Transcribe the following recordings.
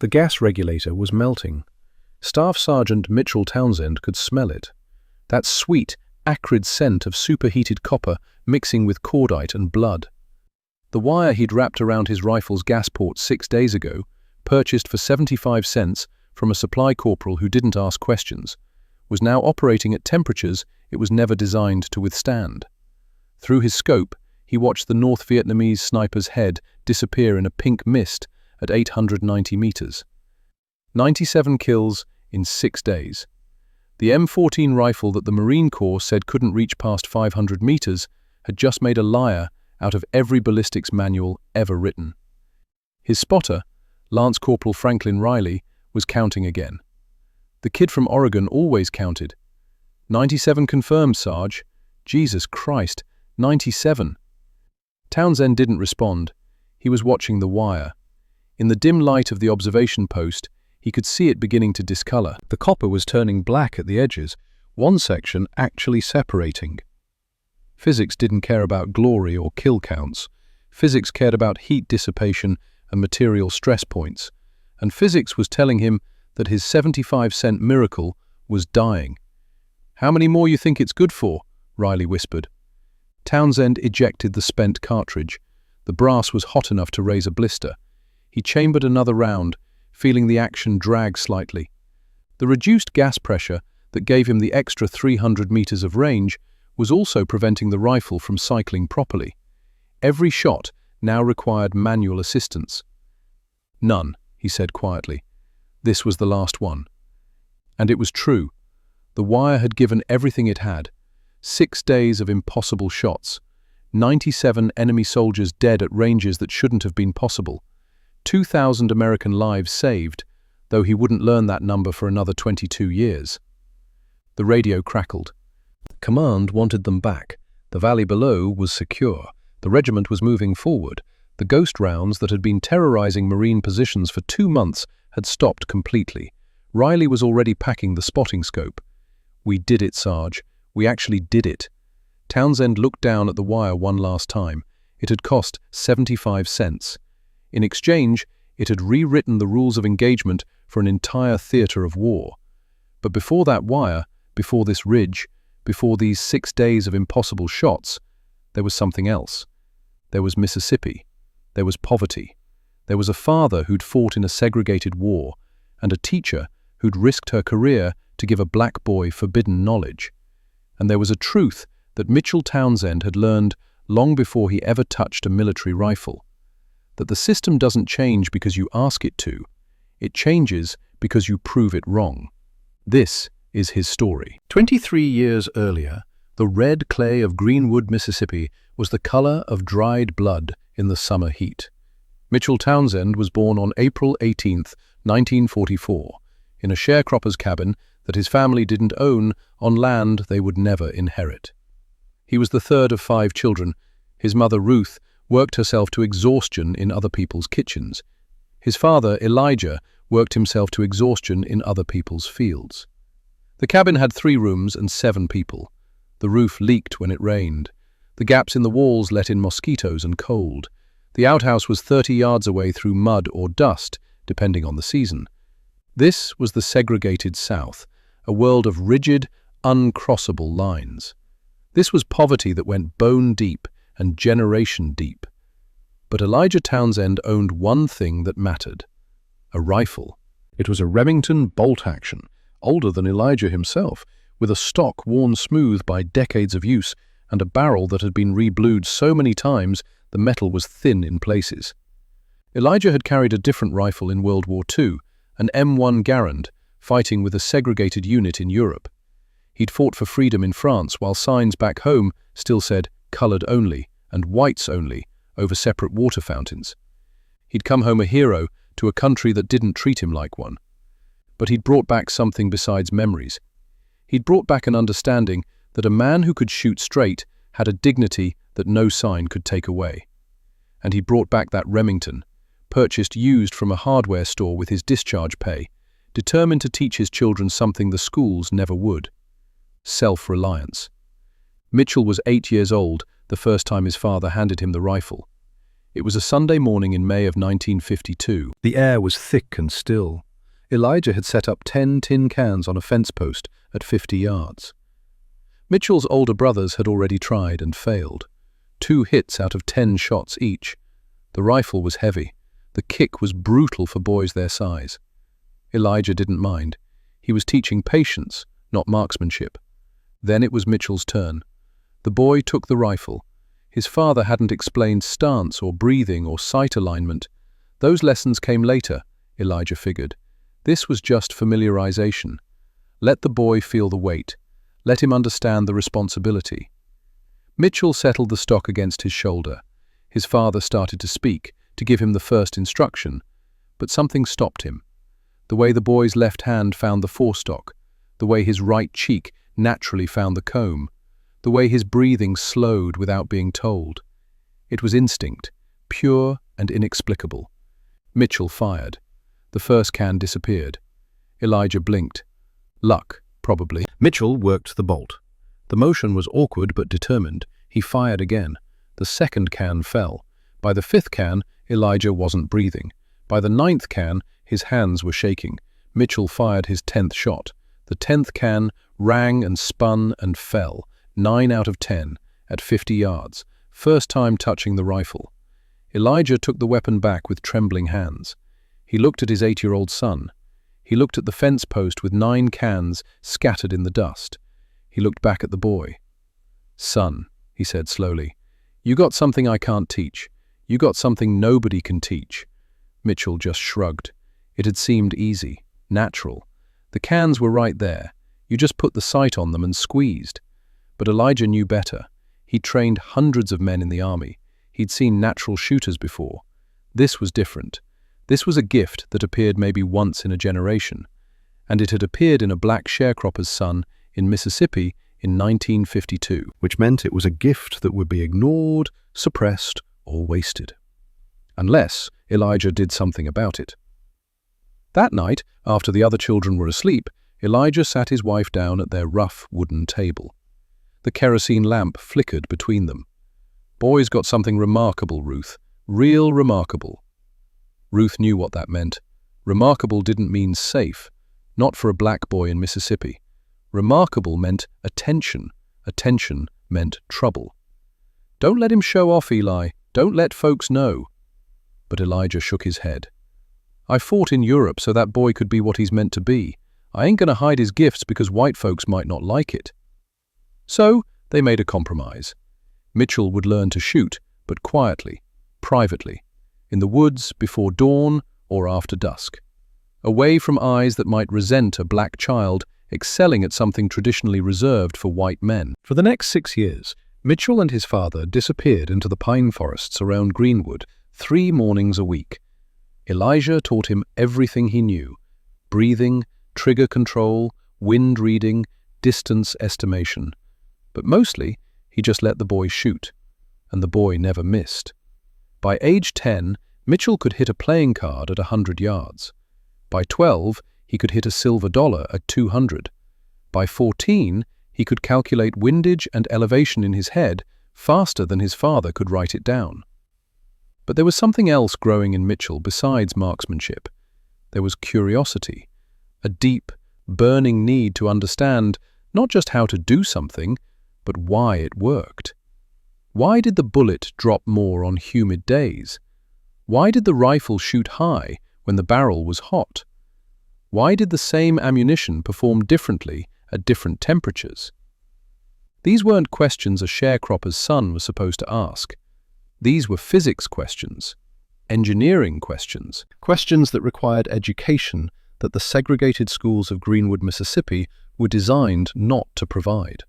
The gas regulator was melting. Staff Sergeant Mitchell Townsend could smell it. That sweet, acrid scent of superheated copper mixing with cordite and blood. The wire he'd wrapped around his rifle's gas port 6 days ago, purchased for 75 cents from a supply corporal who didn't ask questions, was now operating at temperatures it was never designed to withstand. Through his scope, he watched the North Vietnamese sniper's head disappear in a pink mist at 890 meters. 97 kills in 6 days. The M14 rifle that the Marine Corps said couldn't reach past 500 meters had just made a liar out of every ballistics manual ever written. His spotter, Lance Corporal Franklin Riley, was counting again. The kid from Oregon always counted. 97 confirmed, Sarge. Jesus Christ, 97. Townsend didn't respond. He was watching the wire. In the dim light of the observation post, he could see it beginning to discolor. The copper was turning black at the edges, one section actually separating. Physics didn't care about glory or kill counts. Physics cared about heat dissipation and material stress points. And physics was telling him that his 75-cent miracle was dying. "How many more you think it's good for?" Riley whispered. Townsend ejected the spent cartridge. The brass was hot enough to raise a blister. He chambered another round, feeling the action drag slightly. The reduced gas pressure that gave him the extra 300 meters of range was also preventing the rifle from cycling properly. Every shot now required manual assistance. "None," he said quietly. This was the last one. And it was true. The wire had given everything it had. 6 days of impossible shots. 97 enemy soldiers dead at ranges that shouldn't have been possible. 2,000 American lives saved, though he wouldn't learn that number for another 22 years. The radio crackled. Command wanted them back. The valley below was secure. The regiment was moving forward. The ghost rounds that had been terrorizing Marine positions for 2 months had stopped completely. Riley was already packing the spotting scope. "We did it, Sarge. We actually did it." Townsend looked down at the wire one last time. It had cost 75 cents. In exchange, it had rewritten the rules of engagement for an entire theater of war. But before that wire, before this ridge, before these 6 days of impossible shots, there was something else. There was Mississippi. There was poverty. There was a father who'd fought in a segregated war, and a teacher who'd risked her career to give a black boy forbidden knowledge. And there was a truth that Mitchell Townsend had learned long before he ever touched a military rifle. That the system doesn't change because you ask it to. It changes because you prove it wrong. This is his story. 23 years earlier, the red clay of Greenwood, Mississippi was the color of dried blood in the summer heat. Mitchell Townsend was born on April 18, 1944, in a sharecropper's cabin that his family didn't own on land they would never inherit. He was the third of 5 children. His mother, Ruth, worked herself to exhaustion in other people's kitchens. His father, Elijah, worked himself to exhaustion in other people's fields. The cabin had 3 rooms and 7 people. The roof leaked when it rained. The gaps in the walls let in mosquitoes and cold. The outhouse was 30 yards away through mud or dust, depending on the season. This was the segregated South, a world of rigid, uncrossable lines. This was poverty that went bone deep and generation deep. But Elijah Townsend owned one thing that mattered: a rifle. It was a Remington bolt-action, older than Elijah himself, with a stock worn smooth by decades of use and a barrel that had been reblued so many times the metal was thin in places. Elijah had carried a different rifle in World War II, an M1 Garand, fighting with a segregated unit in Europe. He'd fought for freedom in France while signs back home still said "colored only" and "whites only" over separate water fountains. He'd come home a hero to a country that didn't treat him like one. But he'd brought back something besides memories. He'd brought back an understanding that a man who could shoot straight had a dignity that no sign could take away. And he brought back that Remington, purchased used from a hardware store with his discharge pay, determined to teach his children something the schools never would: self-reliance. Mitchell was 8 years old the first time his father handed him the rifle. It was a Sunday morning in May of 1952. The air was thick and still. Elijah had set up 10 tin cans on a fence post at 50 yards. Mitchell's older brothers had already tried and failed. 2 hits out of 10 shots each. The rifle was heavy. The kick was brutal for boys their size. Elijah didn't mind. He was teaching patience, not marksmanship. Then it was Mitchell's turn. The boy took the rifle. His father hadn't explained stance or breathing or sight alignment. Those lessons came later, Elijah figured. This was just familiarization. Let the boy feel the weight. Let him understand the responsibility. Mitchell settled the stock against his shoulder. His father started to speak, to give him the first instruction, but something stopped him. The way the boy's left hand found the forestock, the way his right cheek naturally found the comb, the way his breathing slowed without being told. It was instinct, pure and inexplicable. Mitchell fired. The first can disappeared. Elijah blinked. Luck, probably. Mitchell worked the bolt. The motion was awkward but determined. He fired again. The second can fell. By the 5th can, Elijah wasn't breathing. By the 9th can, his hands were shaking. Mitchell fired his 10th shot. The 10th can rang and spun and fell, 9 out of 10, at 50 yards, first time touching the rifle. Elijah took the weapon back with trembling hands. He looked at his 8-year-old son. He looked at the fence post with 9 cans scattered in the dust. He looked back at the boy. "Son," he said slowly, "you got something I can't teach. You got something nobody can teach." Mitchell just shrugged. It had seemed easy, natural. The cans were right there. You just put the sight on them and squeezed. But Elijah knew better. He'd trained hundreds of men in the army. He'd seen natural shooters before. This was different. This was a gift that appeared maybe once in a generation. And it had appeared in a black sharecropper's son in Mississippi in 1952, which meant it was a gift that would be ignored, suppressed, or wasted. Unless Elijah did something about it. That night, after the other children were asleep, Elijah sat his wife down at their rough wooden table. The kerosene lamp flickered between them. "Boy's got something remarkable, Ruth. Real remarkable." Ruth knew what that meant. Remarkable didn't mean safe, not for a black boy in Mississippi. Remarkable meant attention. Attention meant trouble. "Don't let him show off, Eli. Don't let folks know." But Elijah shook his head. "I fought in Europe so that boy could be what he's meant to be. I ain't gonna hide his gifts because white folks might not like it." So they made a compromise. Mitchell would learn to shoot, but quietly, privately, in the woods before dawn or after dusk, away from eyes that might resent a black child excelling at something traditionally reserved for white men. For the next 6 years, Mitchell and his father disappeared into the pine forests around Greenwood 3 mornings a week. Elijah taught him everything he knew: breathing, trigger control, wind reading, distance estimation. But mostly, he just let the boy shoot, and the boy never missed. By age 10, Mitchell could hit a playing card at 100 yards. By 12, he could hit a silver dollar at 200. By 14, he could calculate windage and elevation in his head faster than his father could write it down. But there was something else growing in Mitchell besides marksmanship. There was curiosity, a deep, burning need to understand not just how to do something, but why it worked. Why did the bullet drop more on humid days? Why did the rifle shoot high when the barrel was hot? Why did the same ammunition perform differently at different temperatures? These weren't questions a sharecropper's son was supposed to ask. These were physics questions, engineering questions, questions that required education that the segregated schools of Greenwood, Mississippi were designed not to provide.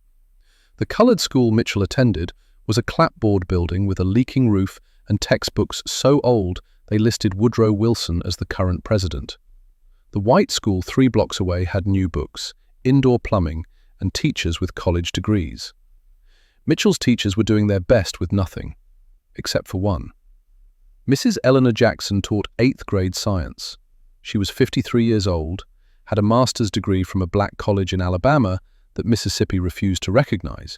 The colored school Mitchell attended was a clapboard building with a leaking roof and textbooks so old they listed Woodrow Wilson as the current president. The white school 3 blocks away had new books, indoor plumbing, and teachers with college degrees. Mitchell's teachers were doing their best with nothing, except for one. Mrs. Eleanor Jackson taught 8th grade science. She was 53 years old, had a master's degree from a black college in Alabama that Mississippi refused to recognize,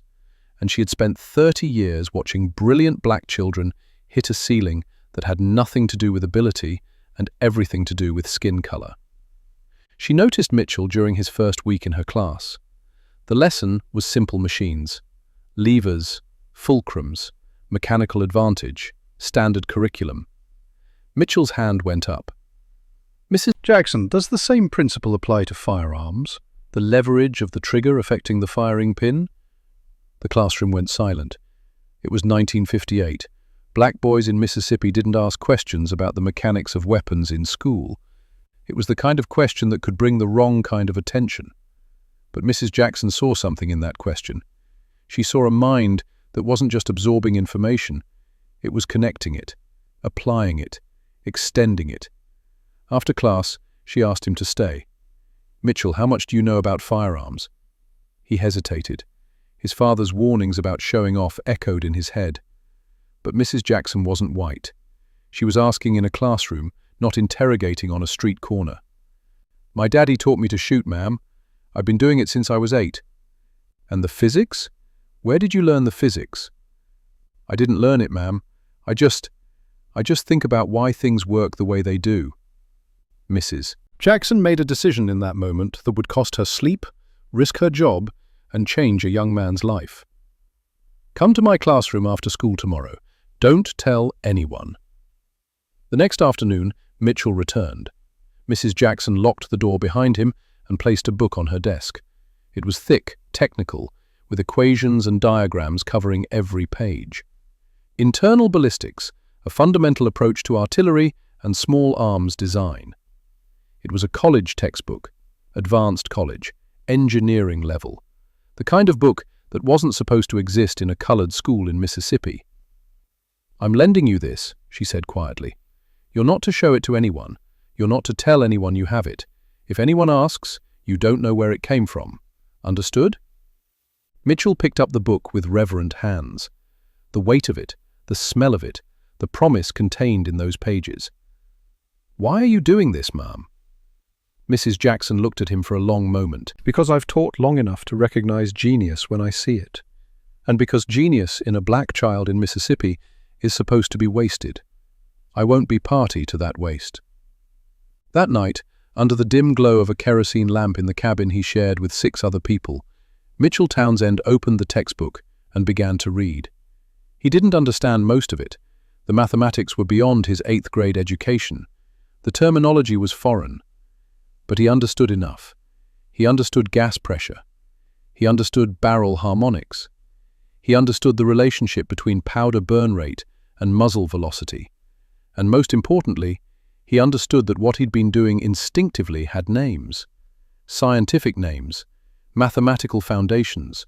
and she had spent 30 years watching brilliant black children hit a ceiling that had nothing to do with ability and everything to do with skin color. She noticed Mitchell during his first week in her class. The lesson was simple machines: levers, fulcrums, mechanical advantage, standard curriculum. Mitchell's hand went up. Mrs. Jackson, does the same principle apply to firearms? The leverage of the trigger affecting the firing pin? The classroom went silent. It was 1958. Black boys in Mississippi didn't ask questions about the mechanics of weapons in school. It was the kind of question that could bring the wrong kind of attention. But Mrs. Jackson saw something in that question. She saw a mind that wasn't just absorbing information. It was connecting it, applying it, extending it. After class, she asked him to stay. "Mitchell, how much do you know about firearms?" He hesitated. His father's warnings about showing off echoed in his head. But Mrs. Jackson wasn't white. She was asking in a classroom, not interrogating on a street corner. "My daddy taught me to shoot, ma'am. I've been doing it since I was 8. "And the physics? Where did you learn the physics?" "I didn't learn it, ma'am. I just think about why things work the way they do." Mrs. Jackson made a decision in that moment that would cost her sleep, risk her job, and change a young man's life. "Come to my classroom after school tomorrow. Don't tell anyone." The next afternoon, Mitchell returned. Mrs. Jackson locked the door behind him and placed a book on her desk. It was thick, technical, with equations and diagrams covering every page. Internal Ballistics, a fundamental approach to artillery and small arms design. It was a college textbook, advanced college, engineering level, the kind of book that wasn't supposed to exist in a colored school in Mississippi. "I'm lending you this," she said quietly. "You're not to show it to anyone. You're not to tell anyone you have it. If anyone asks, you don't know where it came from. Understood?" Mitchell picked up the book with reverent hands. The weight of it, the smell of it, the promise contained in those pages. "Why are you doing this, ma'am?" Mrs. Jackson looked at him for a long moment. "Because I've taught long enough to recognize genius when I see it. And because genius in a black child in Mississippi is supposed to be wasted. I won't be party to that waste." That night, under the dim glow of a kerosene lamp in the cabin he shared with 6 other people, Mitchell Townsend opened the textbook and began to read. He didn't understand most of it. The mathematics were beyond his 8th grade education. The terminology was foreign. But he understood enough. He understood gas pressure. He understood barrel harmonics. He understood the relationship between powder burn rate and muzzle velocity. And most importantly, he understood that what he'd been doing instinctively had names. Scientific names, mathematical foundations,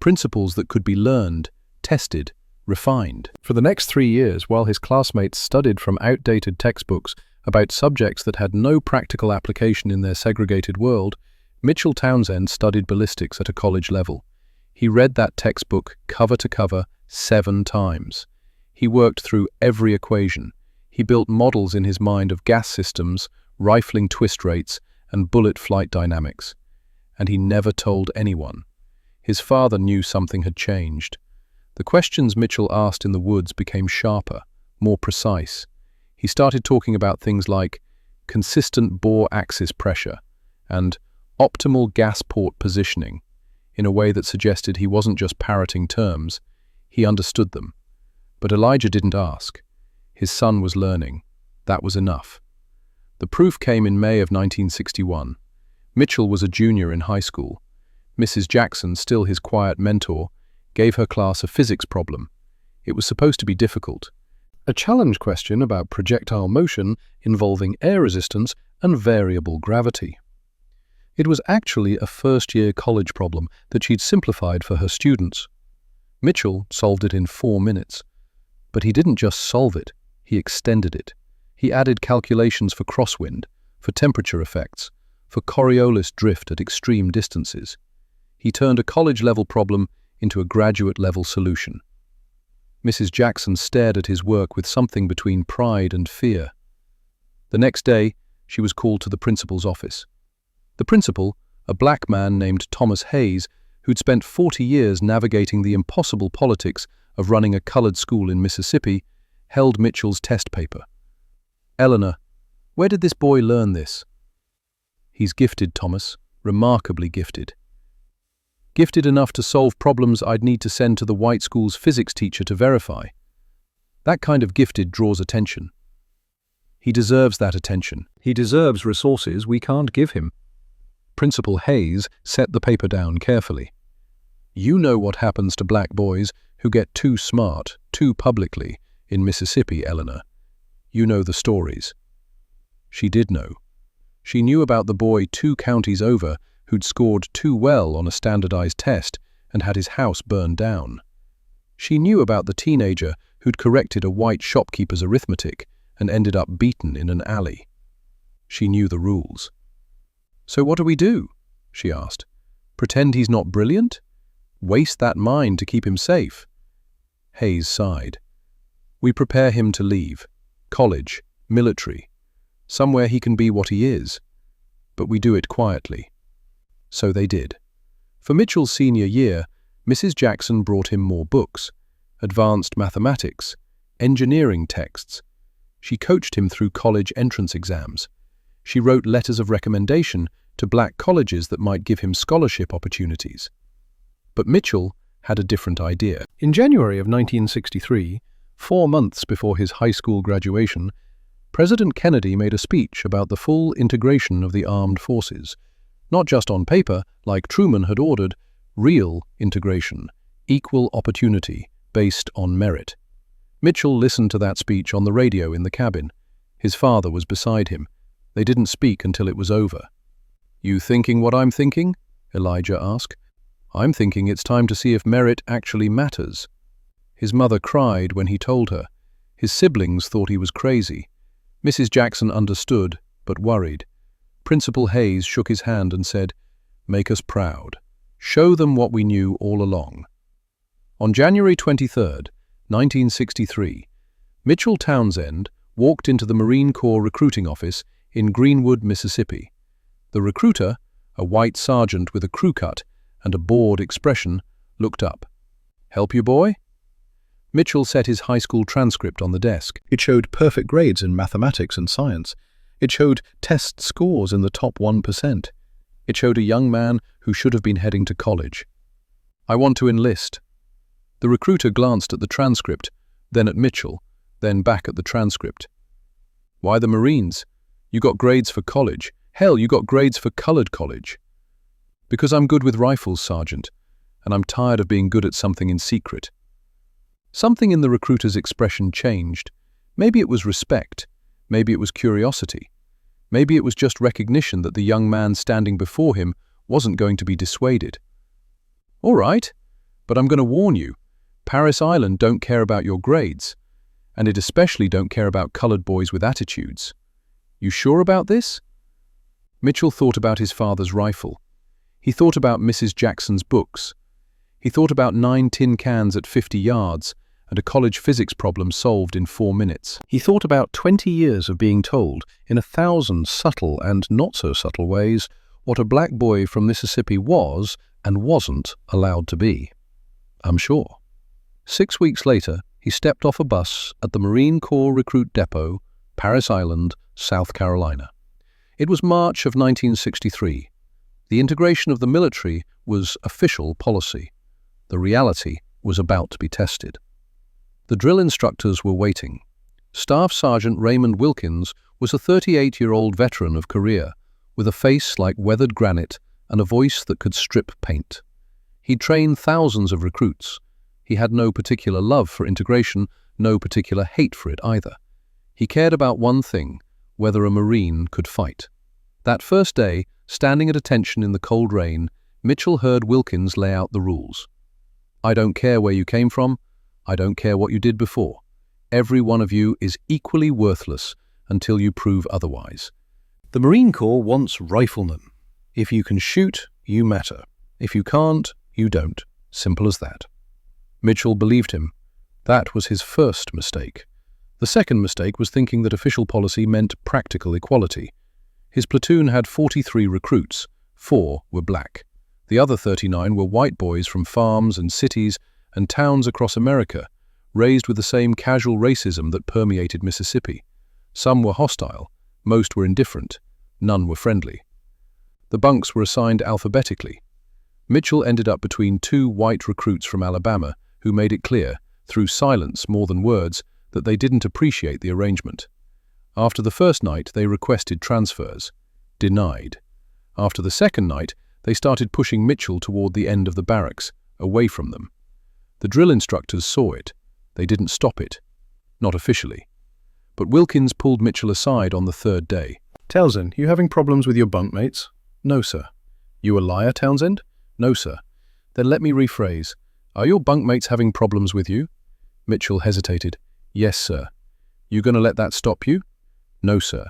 principles that could be learned, tested, refined. For the next 3 years, while his classmates studied from outdated textbooks about subjects that had no practical application in their segregated world, Mitchell Townsend studied ballistics at a college level. He read that textbook cover to cover 7 times. He worked through every equation. He built models in his mind of gas systems, rifling twist rates, and bullet flight dynamics. And he never told anyone. His father knew something had changed. The questions Mitchell asked in the woods became sharper, more precise. He started talking about things like consistent bore axis pressure and optimal gas port positioning in a way that suggested he wasn't just parroting terms, he understood them. But Elijah didn't ask. His son was learning. That was enough. The proof came in May of 1961. Mitchell was a junior in high school. Mrs. Jackson, still his quiet mentor, gave her class a physics problem. It was supposed to be difficult. A challenge question about projectile motion involving air resistance and variable gravity. It was actually a first-year college problem that she'd simplified for her students. Mitchell solved it in 4 minutes. But he didn't just solve it, he extended it. He added calculations for crosswind, for temperature effects, for Coriolis drift at extreme distances. He turned a college-level problem into a graduate-level solution. Mrs. Jackson stared at his work with something between pride and fear. The next day, she was called to the principal's office. The principal, a black man named Thomas Hayes, who'd spent 40 years navigating the impossible politics of running a colored school in Mississippi, held Mitchell's test paper. "Eleanor, where did this boy learn this?" "He's gifted, Thomas, remarkably gifted. Gifted enough to solve problems I'd need to send to the white school's physics teacher to verify. That kind of gifted draws attention. He deserves that attention. He deserves resources we can't give him." Principal Hayes set the paper down carefully. "You know what happens to black boys who get too smart, too publicly, in Mississippi, Eleanor. You know the stories." She did know. She knew about the boy 2 counties over who'd scored too well on a standardized test and had his house burned down. She knew about the teenager who'd corrected a white shopkeeper's arithmetic and ended up beaten in an alley. She knew the rules. "So what do we do?" she asked. "Pretend he's not brilliant? Waste that mind to keep him safe?" Hayes sighed. "We prepare him to leave. College, military, somewhere he can be what he is. But we do it quietly." So they did. For Mitchell's senior year, Mrs. Jackson brought him more books, advanced mathematics, engineering texts. She coached him through college entrance exams. She wrote letters of recommendation to black colleges that might give him scholarship opportunities. But Mitchell had a different idea. In January of 1963, 4 months before his high school graduation, President Kennedy made a speech about the full integration of the armed forces. Not just on paper, like Truman had ordered, real integration, equal opportunity, based on merit. Mitchell listened to that speech on the radio in the cabin. His father was beside him. They didn't speak until it was over. "You thinking what I'm thinking?" Elijah asked. "I'm thinking it's time to see if merit actually matters." His mother cried when he told her. His siblings thought he was crazy. Mrs. Jackson understood, but worried. Principal Hayes shook his hand and said, "Make us proud. Show them what we knew all along." On January 23, 1963, Mitchell Townsend walked into the Marine Corps recruiting office in Greenwood, Mississippi. The recruiter, a white sergeant with a crew cut and a bored expression, looked up. "Help you, boy?" Mitchell set his high school transcript on the desk. It showed perfect grades in mathematics and science. It showed test scores in the top 1%. It showed a young man who should have been heading to college. "I want to enlist." The recruiter glanced at the transcript, then at Mitchell, then back at the transcript. "Why the Marines? You got grades for college. Hell, you got grades for colored college." "Because I'm good with rifles, Sergeant, and I'm tired of being good at something in secret." Something in the recruiter's expression changed. Maybe it was respect. Maybe it was curiosity. Maybe it was just recognition that the young man standing before him wasn't going to be dissuaded. "All right, but I'm going to warn you. Paris Island don't care about your grades, and it especially don't care about colored boys with attitudes. You sure about this?" Mitchell thought about his father's rifle. He thought about Mrs. Jackson's books. He thought about 9 tin cans at 50 yards and a college physics problem solved in 4 minutes. He thought about 20 years of being told, in 1,000 subtle and not-so-subtle ways, what a black boy from Mississippi was and wasn't allowed to be. I'm sure. 6 weeks later, he stepped off a bus at the Marine Corps Recruit Depot, Paris Island, South Carolina. It was March of 1963. The integration of the military was official policy. The reality was about to be tested. The drill instructors were waiting. Staff Sergeant Raymond Wilkins was a 38-year-old veteran of Korea, with a face like weathered granite and a voice that could strip paint. He'd trained thousands of recruits. He had no particular love for integration, no particular hate for it either. He cared about one thing, whether a Marine could fight. That first day, standing at attention in the cold rain, Mitchell heard Wilkins lay out the rules. "I don't care where you came from. I don't care what you did before. Every one of you is equally worthless until you prove otherwise. The Marine Corps wants riflemen. If you can shoot, you matter. If you can't, you don't. Simple as that." Mitchell believed him. That was his first mistake. The second mistake was thinking that official policy meant practical equality. His platoon had 43 recruits. 4 were black. The other 39 were white boys from farms and cities and towns across America, raised with the same casual racism that permeated Mississippi. Some were hostile, most were indifferent, none were friendly. The bunks were assigned alphabetically. Mitchell ended up between two white recruits from Alabama who made it clear, through silence more than words, that they didn't appreciate the arrangement. After the first night, they requested transfers. Denied. After the second night, they started pushing Mitchell toward the end of the barracks, away from them. The drill instructors saw it. They didn't stop it. Not officially. But Wilkins pulled Mitchell aside on the third day. "Townsend, you having problems with your bunkmates?" "No, sir." "You a liar, Townsend?" "No, sir." "Then let me rephrase. Are your bunkmates having problems with you?" Mitchell hesitated. "Yes, sir." "You gonna let that stop you?" "No, sir."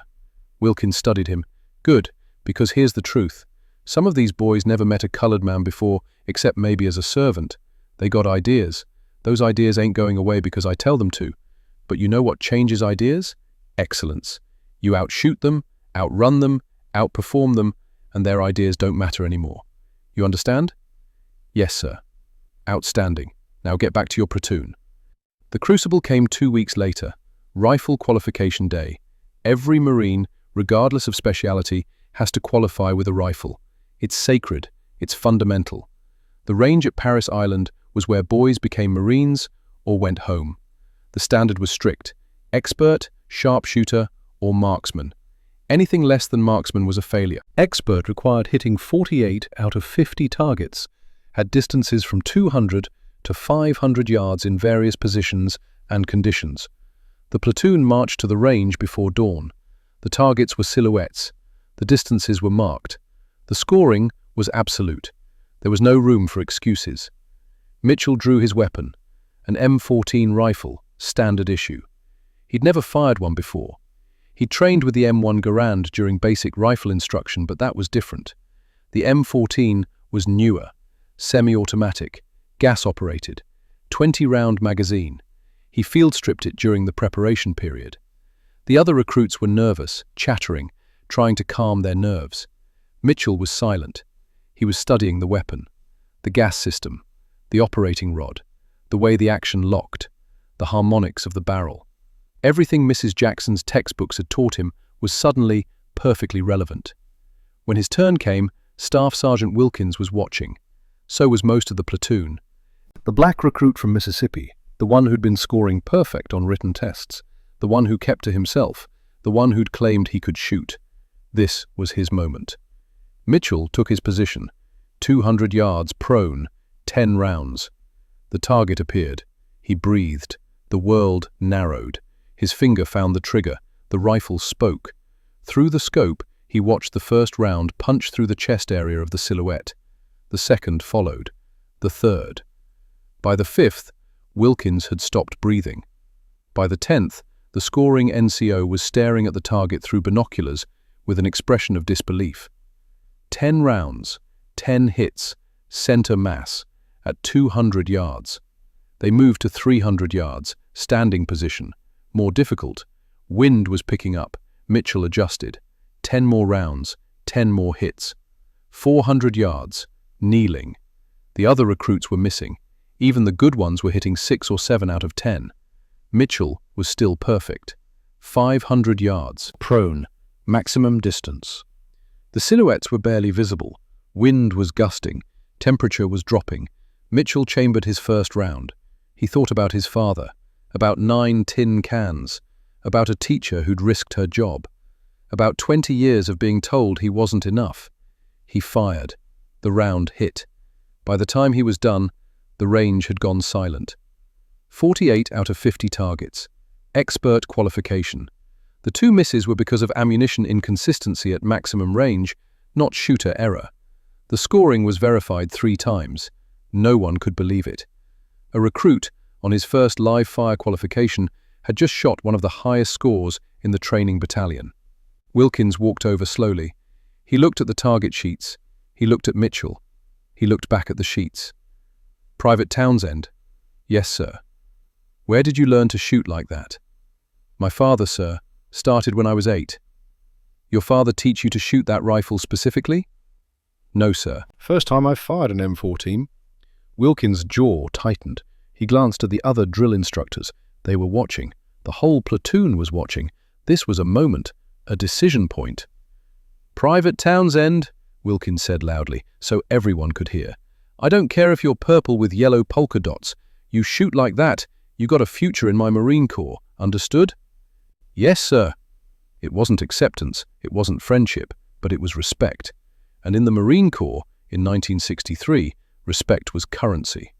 Wilkins studied him. "Good, because here's the truth. Some of these boys never met a colored man before, except maybe as a servant. They got ideas. Those ideas ain't going away because I tell them to. But you know what changes ideas? Excellence. You outshoot them, outrun them, outperform them, and their ideas don't matter anymore. You understand?" "Yes, sir." "Outstanding. Now get back to your platoon." The crucible came 2 weeks later, rifle qualification day. Every Marine, regardless of speciality, has to qualify with a rifle. It's sacred. It's fundamental. The range at Paris Island was where boys became Marines or went home. The standard was strict: expert, sharpshooter, or marksman. Anything less than marksman was a failure. Expert required hitting 48 out of 50 targets, at distances from 200 to 500 yards in various positions and conditions. The platoon marched to the range before dawn. The targets were silhouettes. The distances were marked. The scoring was absolute. There was no room for excuses. Mitchell drew his weapon, an M14 rifle, standard issue. He'd never fired one before. He'd trained with the M1 Garand during basic rifle instruction, but that was different. The M14 was newer, semi-automatic, gas-operated, 20-round magazine. He field-stripped it during the preparation period. The other recruits were nervous, chattering, trying to calm their nerves. Mitchell was silent. He was studying the weapon, the gas system, the operating rod, the way the action locked, the harmonics of the barrel. Everything Mrs. Jackson's textbooks had taught him was suddenly perfectly relevant. When his turn came, Staff Sergeant Wilkins was watching. So was most of the platoon. The black recruit from Mississippi, the one who'd been scoring perfect on written tests, the one who kept to himself, the one who'd claimed he could shoot. This was his moment. Mitchell took his position, 200 yards prone, 10 rounds. The target appeared. He breathed. The world narrowed. His finger found the trigger. The rifle spoke. Through the scope, he watched the first round punch through the chest area of the silhouette. The second followed. The third. By the fifth, Wilkins had stopped breathing. By the 10th, the scoring NCO was staring at the target through binoculars with an expression of disbelief. 10 rounds, 10 hits, center mass, at 200 yards. They moved to 300 yards, standing position. More difficult. Wind was picking up. Mitchell adjusted. 10 more rounds, 10 more hits. 400 yards, kneeling. The other recruits were missing. Even the good ones were hitting 6 or 7 out of 10. Mitchell was still perfect. 500 yards, prone, maximum distance. The silhouettes were barely visible. Wind was gusting. Temperature was dropping. Mitchell chambered his first round. He thought about his father, about 9 tin cans, about a teacher who'd risked her job, about 20 years of being told he wasn't enough. He fired. The round hit. By the time he was done, the range had gone silent. 48 out of 50 targets. Expert qualification. The 2 misses were because of ammunition inconsistency at maximum range, not shooter error. The scoring was verified 3 times. No one could believe it. A recruit, on his first live-fire qualification, had just shot one of the highest scores in the training battalion. Wilkins walked over slowly. He looked at the target sheets. He looked at Mitchell. He looked back at the sheets. "Private Townsend." "Yes, sir." "Where did you learn to shoot like that?" "My father, sir, started when I was 8. "Your father teach you to shoot that rifle specifically?" "No, sir." "First time I've fired an M14. Wilkins' jaw tightened. He glanced at the other drill instructors. They were watching. The whole platoon was watching. This was a moment, a decision point. "Private Townsend," Wilkins said loudly, so everyone could hear. "I don't care if you're purple with yellow polka dots. You shoot like that, you got a future in my Marine Corps. Understood?" "Yes, sir." It wasn't acceptance, it wasn't friendship, but it was respect. And in the Marine Corps, in 1963, respect was currency.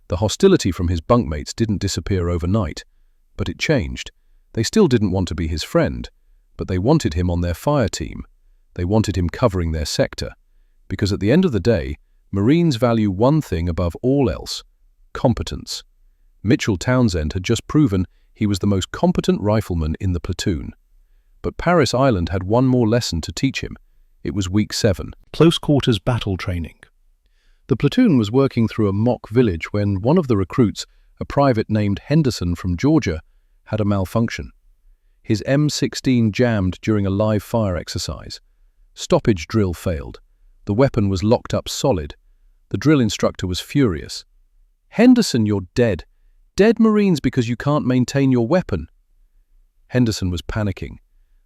The hostility from his bunkmates didn't disappear overnight, but it changed. They still didn't want to be his friend, but they wanted him on their fire team. They wanted him covering their sector. Because at the end of the day, Marines value one thing above all else: competence. Mitchell Townsend had just proven he was the most competent rifleman in the platoon. But Paris Island had one more lesson to teach him. It was week 7. Close quarters battle training. The platoon was working through a mock village when one of the recruits, a private named Henderson from Georgia, had a malfunction. His M16 jammed during a live fire exercise. Stoppage drill failed. The weapon was locked up solid. The drill instructor was furious. "Henderson, you're dead. Dead Marines because you can't maintain your weapon." Henderson was panicking.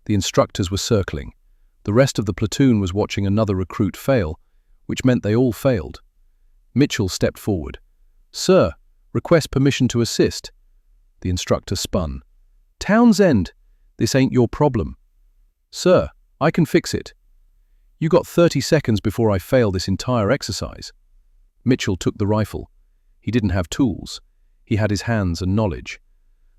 The instructors were circling. The rest of the platoon was watching another recruit fail, which meant they all failed. Mitchell stepped forward. "Sir, request permission to assist." The instructor spun. "Townsend, this ain't your problem." "Sir, I can fix it." "You got 30 seconds before I fail this entire exercise." Mitchell took the rifle. He didn't have tools. He had his hands and knowledge.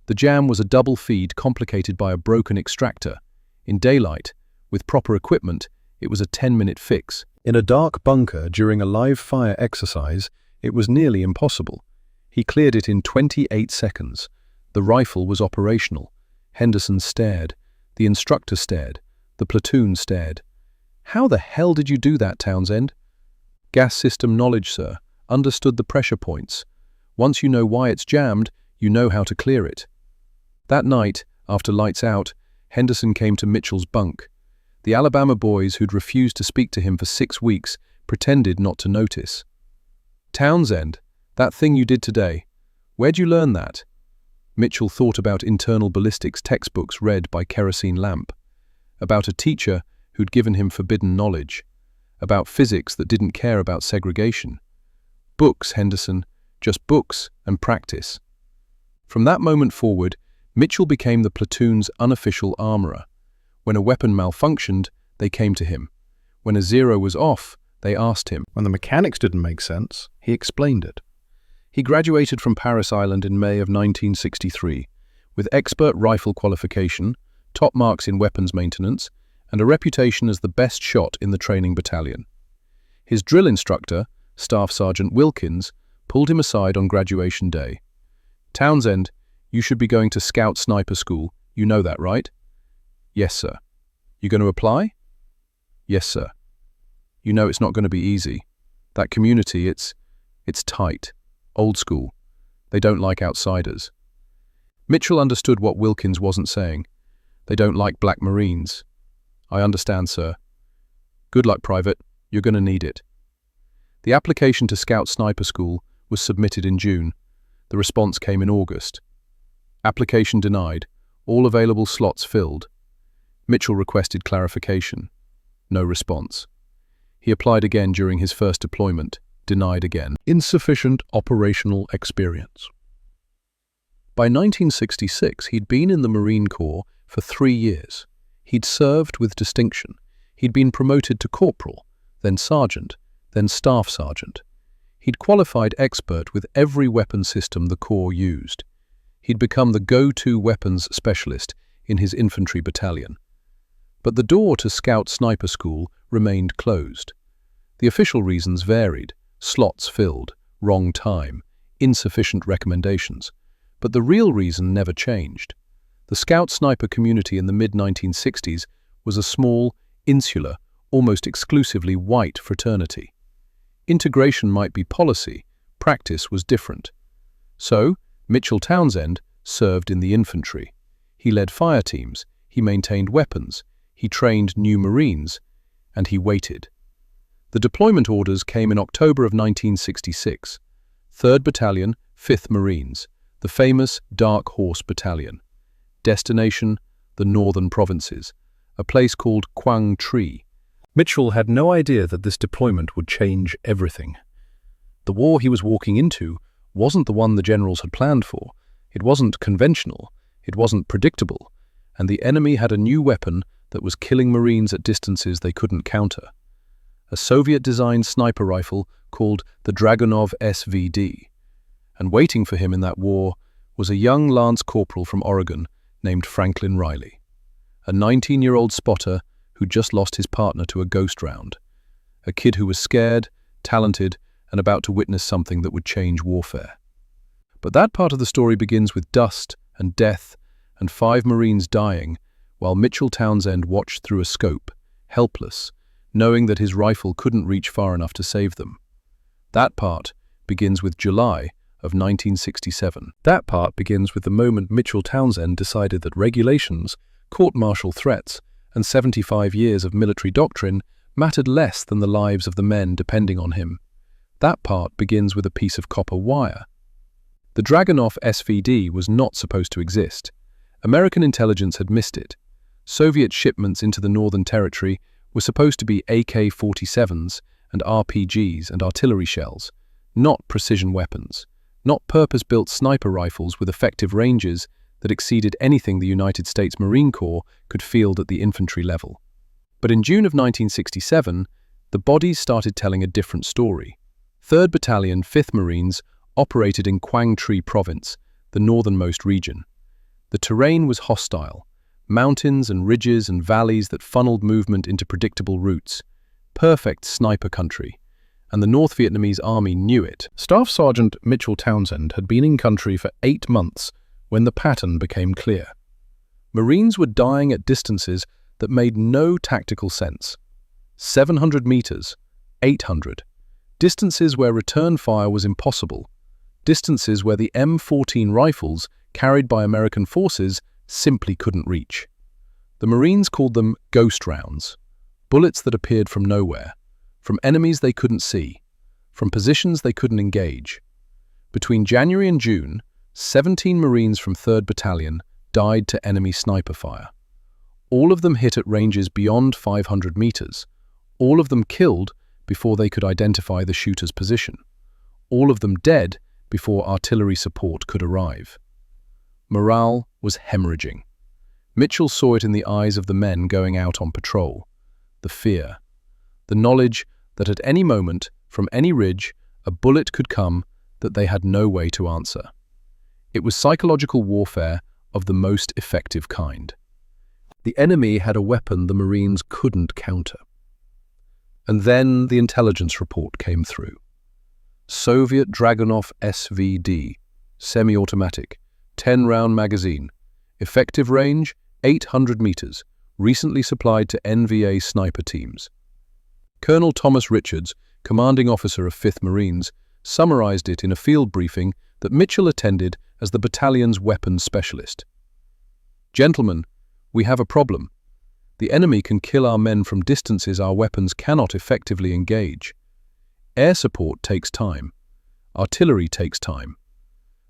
The jam was a double feed complicated by a broken extractor. In daylight, with proper equipment, it was a 10-minute fix. In a dark bunker during a live fire exercise, it was nearly impossible. He cleared it in 28 seconds. The rifle was operational. Henderson stared. The instructor stared. The platoon stared. "How the hell did you do that, Townsend?" "Gas system knowledge, sir. Understood the pressure points. Once you know why it's jammed, you know how to clear it." That night, after lights out, Henderson came to Mitchell's bunk. The Alabama boys who'd refused to speak to him for 6 weeks pretended not to notice. "Townsend, that thing you did today, where'd you learn that?" Mitchell thought about internal ballistics textbooks read by kerosene lamp, about a teacher who'd given him forbidden knowledge, about physics that didn't care about segregation. Books, Henderson, just books and practice. From that moment forward, Mitchell became the platoon's unofficial armorer. When a weapon malfunctioned, they came to him. When a zero was off, they asked him. When the mechanics didn't make sense, He explained it. He graduated from Paris Island in May of 1963, with expert rifle qualification, top marks in weapons maintenance, and a reputation as the best shot in the training battalion. His drill instructor, Staff Sergeant Wilkins, pulled him aside on graduation day. "Townsend, you should be going to Scout Sniper School. You know that, right?" "Yes, sir." "You going to apply?" "Yes, sir." "You know it's not going to be easy. That community, it's tight, old school. They don't like outsiders." Mitchell understood what Wilkins wasn't saying. "They don't like black Marines." "I understand, sir." "Good luck, Private. You're going to need it." The application to Scout Sniper School was submitted in June. The response came in August. Application denied. All available slots filled. Mitchell requested clarification. No response. He applied again during his first deployment. Denied again. insufficient operational experience. By 1966, he'd been in the Marine Corps for 3 years. He'd served with distinction. He'd been promoted to corporal, then sergeant, then staff sergeant. He'd qualified expert with every weapon system the Corps used. He'd become the go-to weapons specialist in his infantry battalion. But the door to Scout Sniper School remained closed. The official reasons varied: slots filled, wrong time, insufficient recommendations. But the real reason never changed. The Scout Sniper community in the mid-1960s was a small, insular, almost exclusively white fraternity. Integration might be policy, practice was different. So, Mitchell Townsend served in the infantry. He led fire teams, he maintained weapons, he trained new Marines, and he waited. The deployment orders came in October of 1966. 3rd Battalion, 5th Marines, the famous Dark Horse Battalion. Destination, the northern provinces, a place called Quang Tri. Mitchell had no idea that this deployment would change everything. The war he was walking into wasn't the one the generals had planned for. It wasn't conventional, it wasn't predictable, and the enemy had a new weapon that was killing Marines at distances they couldn't counter. A Soviet-designed sniper rifle called the Dragunov SVD. And waiting for him in that war was a young lance corporal from Oregon named Franklin Riley, a 19-year-old spotter who just lost his partner to a ghost round, a kid who was scared, talented, and about to witness something that would change warfare. But that part of the story begins with dust and death and 5 Marines dying while Mitchell Townsend watched through a scope, helpless, knowing that his rifle couldn't reach far enough to save them. That part begins with July of 1967. That part begins with the moment Mitchell Townsend decided that regulations, court-martial threats, and 75 years of military doctrine mattered less than the lives of the men depending on him. That part begins with a piece of copper wire. The Dragunov SVD was not supposed to exist. American intelligence had missed it. Soviet shipments into the Northern Territory were supposed to be AK-47s and RPGs and artillery shells, not precision weapons, not purpose-built sniper rifles with effective ranges that exceeded anything the United States Marine Corps could field at the infantry level. But in June of 1967, the bodies started telling a different story. 3rd Battalion, 5th Marines operated in Quang Tri Province, the northernmost region. The terrain was hostile, mountains and ridges and valleys that funneled movement into predictable routes. Perfect sniper country, and the North Vietnamese army knew it. Staff Sergeant Mitchell Townsend had been in country for 8 months when the pattern became clear. Marines were dying at distances that made no tactical sense. 700 meters, 800. Distances where return fire was impossible. Distances where the M14 rifles carried by American forces simply couldn't reach. The Marines called them ghost rounds, bullets that appeared from nowhere, from enemies they couldn't see, from positions they couldn't engage. Between January and June, 17 Marines from 3rd Battalion died to enemy sniper fire. All of them hit at ranges beyond 500 meters. All of them killed before they could identify the shooter's position. All of them dead before artillery support could arrive. Morale was hemorrhaging. Mitchell saw it in the eyes of the men going out on patrol. The fear. The knowledge that at any moment, from any ridge, a bullet could come that they had no way to answer. It was psychological warfare of the most effective kind. The enemy had a weapon the Marines couldn't counter. And then the intelligence report came through. Soviet Dragunov SVD, semi-automatic, 10-round magazine, effective range 800 meters, recently supplied to NVA sniper teams. Colonel Thomas Richards, commanding officer of 5th Marines, summarized it in a field briefing that Mitchell attended as the battalion's weapons specialist. "Gentlemen, we have a problem. The enemy can kill our men from distances our weapons cannot effectively engage. Air support takes time. Artillery takes time.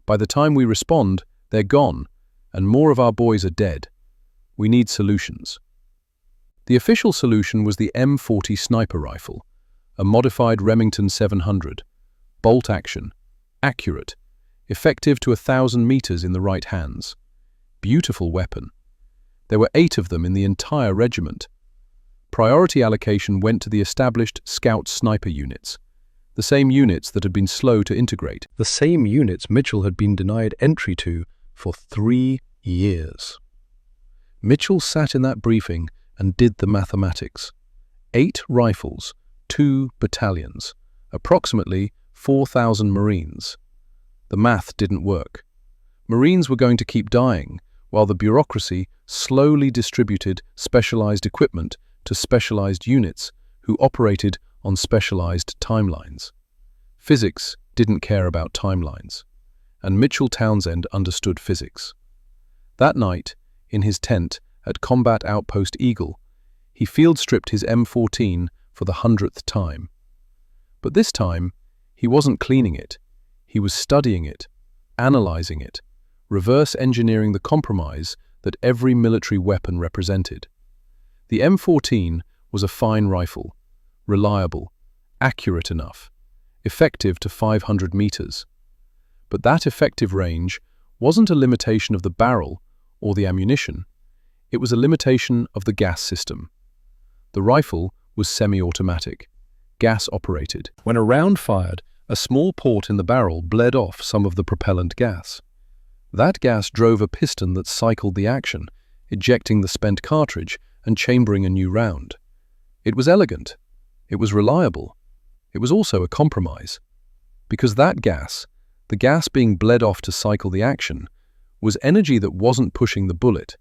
By the time we respond, they're gone, and more of our boys are dead. We need solutions." The official solution was the M40 sniper rifle, a modified Remington 700, bolt action, accurate, effective to 1,000 meters in the right hands. Beautiful weapon. There were 8 of them in the entire regiment. Priority allocation went to the established Scout sniper units, the same units that had been slow to integrate, the same units Mitchell had been denied entry to for 3 years. Mitchell sat in that briefing and did the mathematics. 8 rifles, 2 battalions, approximately 4,000 Marines. The math didn't work. Marines were going to keep dying, while the bureaucracy slowly distributed specialized equipment to specialized units who operated on specialized timelines. Physics didn't care about timelines, and Mitchell Townsend understood physics. That night, in his tent at Combat Outpost Eagle, he field-stripped his M14 for the 100th time. But this time, he wasn't cleaning it, he was studying it, analyzing it, reverse engineering the compromise that every military weapon represented. The M14 was a fine rifle, reliable, accurate enough, effective to 500 meters. But that effective range wasn't a limitation of the barrel or the ammunition, it was a limitation of the gas system. The rifle was semi-automatic, gas-operated. When a round fired, a small port in the barrel bled off some of the propellant gas. That gas drove a piston that cycled the action, ejecting the spent cartridge and chambering a new round. It was elegant. It was reliable. It was also a compromise. Because that gas, the gas being bled off to cycle the action, was energy that wasn't pushing the bullet.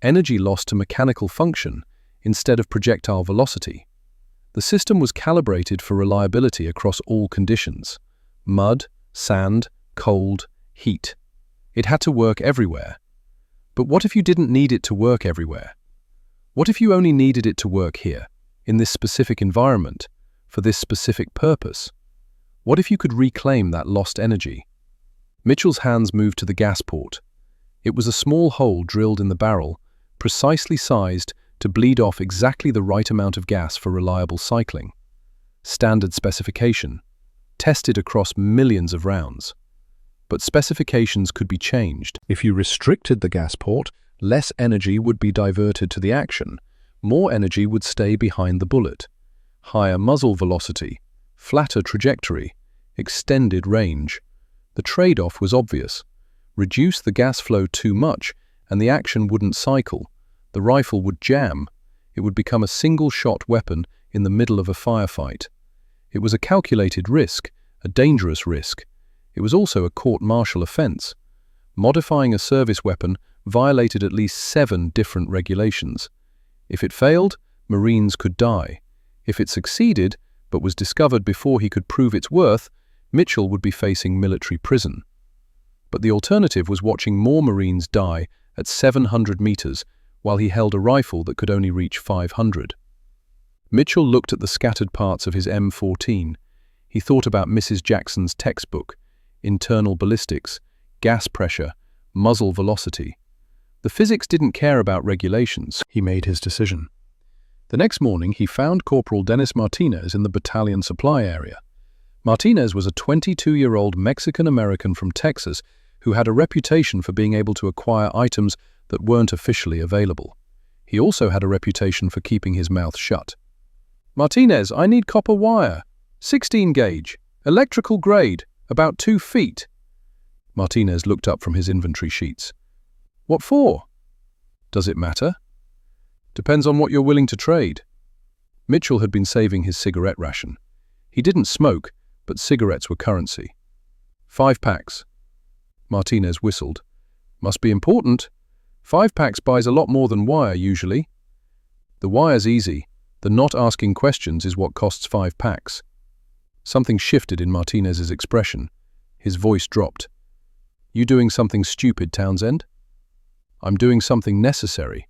Energy lost to mechanical function instead of projectile velocity. The system was calibrated for reliability across all conditions: mud, sand, cold, heat. It had to work everywhere. But what if you didn't need it to work everywhere? What if you only needed it to work here, in this specific environment, for this specific purpose? What if you could reclaim that lost energy? Mitchell's hands moved to the gas port. It was a small hole drilled in the barrel, precisely sized to bleed off exactly the right amount of gas for reliable cycling. Standard specification, tested across millions of rounds. But specifications could be changed. If you restricted the gas port, less energy would be diverted to the action. More energy would stay behind the bullet. Higher muzzle velocity, flatter trajectory, extended range. The trade-off was obvious. Reduce the gas flow too much, and the action wouldn't cycle. The rifle would jam. It would become a single-shot weapon in the middle of a firefight. It was a calculated risk, a dangerous risk. It was also a court-martial offense. Modifying a service weapon violated at least 7 different regulations. If it failed, Marines could die. If it succeeded, but was discovered before he could prove its worth, Mitchell would be facing military prison. But the alternative was watching more Marines die at 700 meters while he held a rifle that could only reach 500. Mitchell looked at the scattered parts of his M14. He thought about Mrs. Jackson's textbook: internal ballistics, gas pressure, muzzle velocity. The physics didn't care about regulations. He made his decision. The next morning, he found Corporal Dennis Martinez in the battalion supply area. Martinez was a 22-year-old Mexican-American from Texas who had a reputation for being able to acquire items that weren't officially available. He also had a reputation for keeping his mouth shut. "Martinez, I need copper wire. 16 gauge. Electrical grade. About 2 feet. Martinez looked up from his inventory sheets. "What for?" "Does it matter?" "Depends on what you're willing to trade." Mitchell had been saving his cigarette ration. He didn't smoke, but cigarettes were currency. 5 packs. Martinez whistled. "Must be important. 5 packs buys a lot more than wire, usually." "The wire's easy. The not asking questions is what costs 5 packs. Something shifted in Martinez's expression. His voice dropped. "You doing something stupid, Townsend?" "I'm doing something necessary."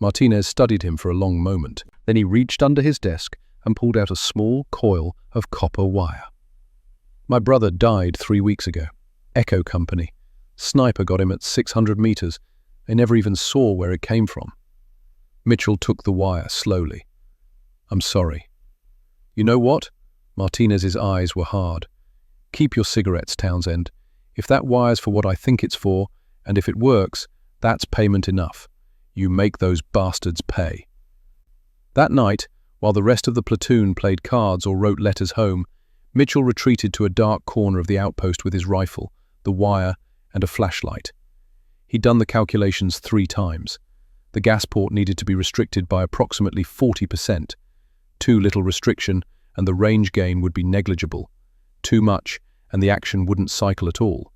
Martinez studied him for a long moment. Then he reached under his desk and pulled out a small coil of copper wire. "My brother died 3 weeks ago. Echo Company. Sniper got him at 600 meters. I never even saw where it came from." Mitchell took the wire slowly. "I'm sorry." "You know what?" Martinez's eyes were hard. "Keep your cigarettes, Townsend. If that wire's for what I think it's for, and if it works, that's payment enough. You make those bastards pay." That night, while the rest of the platoon played cards or wrote letters home, Mitchell retreated to a dark corner of the outpost with his rifle, the wire, and a flashlight. He'd done the calculations 3 times. The gas port needed to be restricted by approximately 40%. Too little restriction, and the range gain would be negligible. Too much, and the action wouldn't cycle at all.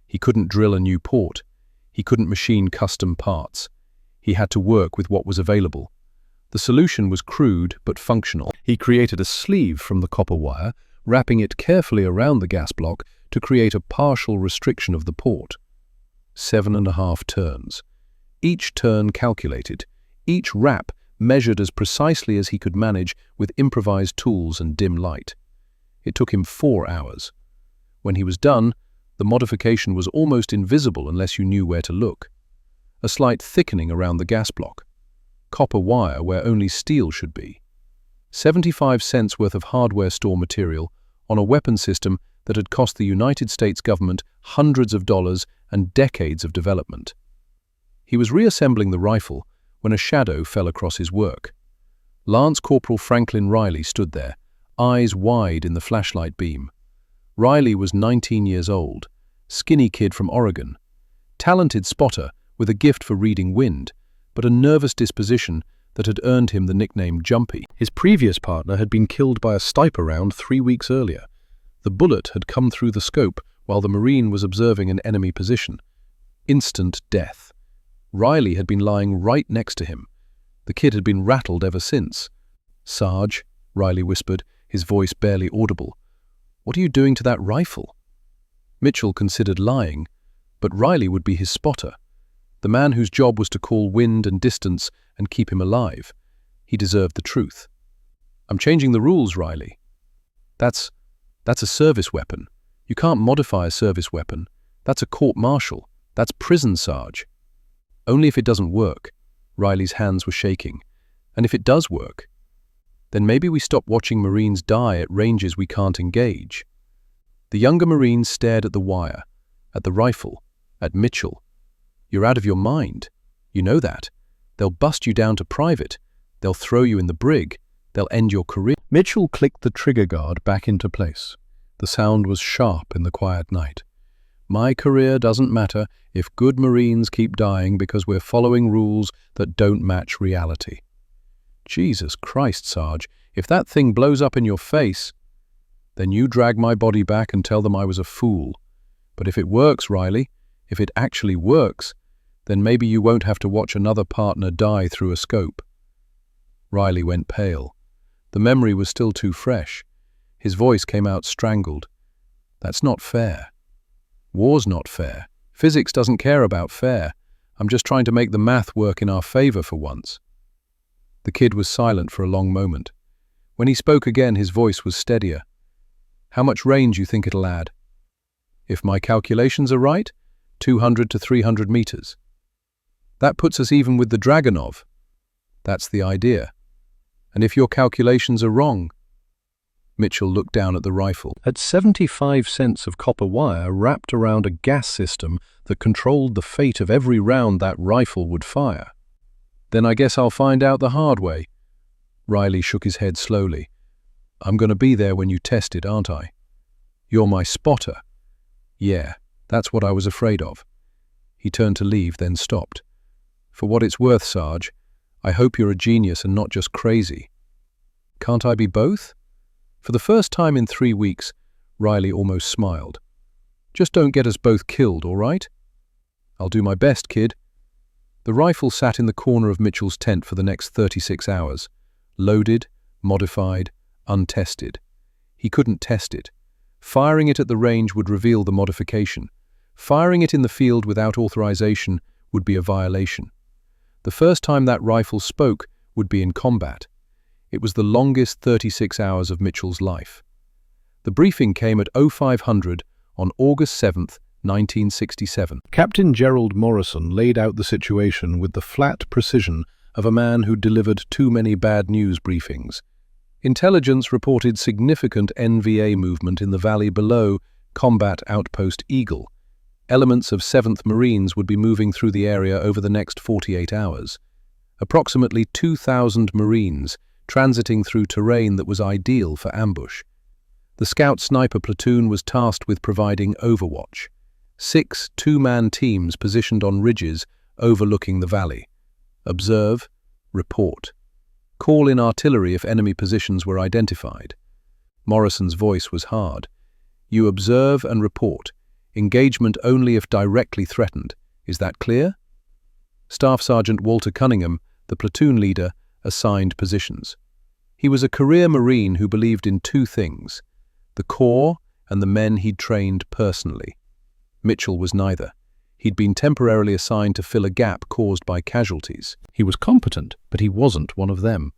He couldn't drill a new port. He couldn't machine custom parts. He had to work with what was available. The solution was crude but functional. He created a sleeve from the copper wire, wrapping it carefully around the gas block to create a partial restriction of the port. 7.5 turns. Each turn calculated, each wrap measured as precisely as he could manage with improvised tools and dim light. It took him 4 hours. When he was done, The modification was almost invisible unless you knew where to look. A slight thickening around the gas block. Copper wire where only steel should be. 75 cents worth of hardware store material on a weapon system that had cost the United States government hundreds of dollars and decades of development. He was reassembling the rifle when a shadow fell across his work. Lance Corporal Franklin Riley stood there, eyes wide in the flashlight beam. Riley was 19 years old, skinny kid from Oregon, talented spotter with a gift for reading wind, but a nervous disposition that had earned him the nickname Jumpy. His previous partner had been killed by a sniper round 3 weeks earlier. The bullet had come through the scope while the Marine was observing an enemy position. Instant death. Riley had been lying right next to him. The kid had been rattled ever since. "Sarge," Riley whispered, his voice barely audible. "What are you doing to that rifle?" Mitchell considered lying, but Riley would be his spotter, the man whose job was to call wind and distance and keep him alive. He deserved the truth. "I'm changing the rules, Riley." That's a service weapon. You can't modify a service weapon. That's a court-martial. That's prison, Sarge." "Only if it doesn't work." Riley's hands were shaking. "And if it does work, then maybe we stop watching Marines die at ranges we can't engage." The younger Marine stared at the wire, at the rifle, at Mitchell. "You're out of your mind. You know that. They'll bust you down to private. They'll throw you in the brig. They'll end your career." Mitchell clicked the trigger guard back into place. The sound was sharp in the quiet night. "My career doesn't matter if good Marines keep dying because we're following rules that don't match reality." "Jesus Christ, Sarge, if that thing blows up in your face, then you drag my body back and tell them I was a fool. But if it works, Riley, if it actually works, then maybe you won't have to watch another partner die through a scope." Riley went pale. The memory was still too fresh. His voice came out strangled. "That's not fair. War's not fair. Physics doesn't care about fair. I'm just trying to make the math work in our favor for once." The kid was silent for a long moment. When he spoke again, his voice was steadier. "How much range you think it'll add?" "If my calculations are right, 200 to 300 meters. That puts us even with the Dragunov." "That's the idea. And if your calculations are wrong?" Mitchell looked down at the rifle. At 75 cents of copper wire wrapped around a gas system that controlled the fate of every round that rifle would fire. "Then I guess I'll find out the hard way." Riley shook his head slowly. "I'm going to be there when you test it, aren't I?" "You're my spotter." "Yeah, that's what I was afraid of." He turned to leave, then stopped. "For what it's worth, Sarge, I hope you're a genius and not just crazy." "Can't I be both?" For the first time in 3 weeks, Riley almost smiled. "Just don't get us both killed, all right?" "I'll do my best, kid." The rifle sat in the corner of Mitchell's tent for the next 36 hours, loaded, modified, untested. He couldn't test it. Firing it at the range would reveal the modification. Firing it in the field without authorization would be a violation. The first time that rifle spoke would be in combat. It was the longest 36 hours of Mitchell's life. The briefing came at 0500 on August 7th, 1967. Captain Gerald Morrison laid out the situation with the flat precision of a man who delivered too many bad news briefings. Intelligence reported significant NVA movement in the valley below Combat Outpost Eagle. Elements of 7th Marines would be moving through the area over the next 48 hours. Approximately 2,000 Marines transiting through terrain that was ideal for ambush. The Scout Sniper Platoon was tasked with providing overwatch. 6 two-man teams positioned on ridges overlooking the valley. Observe, report. Call in artillery if enemy positions were identified. Morrison's voice was hard. You observe and report. Engagement only if directly threatened. Is that clear? Staff Sergeant Walter Cunningham, the platoon leader, assigned positions. He was a career Marine who believed in 2 things: the Corps and the men he'd trained personally. Mitchell was neither. He'd been temporarily assigned to fill a gap caused by casualties. He was competent, but he wasn't one of them.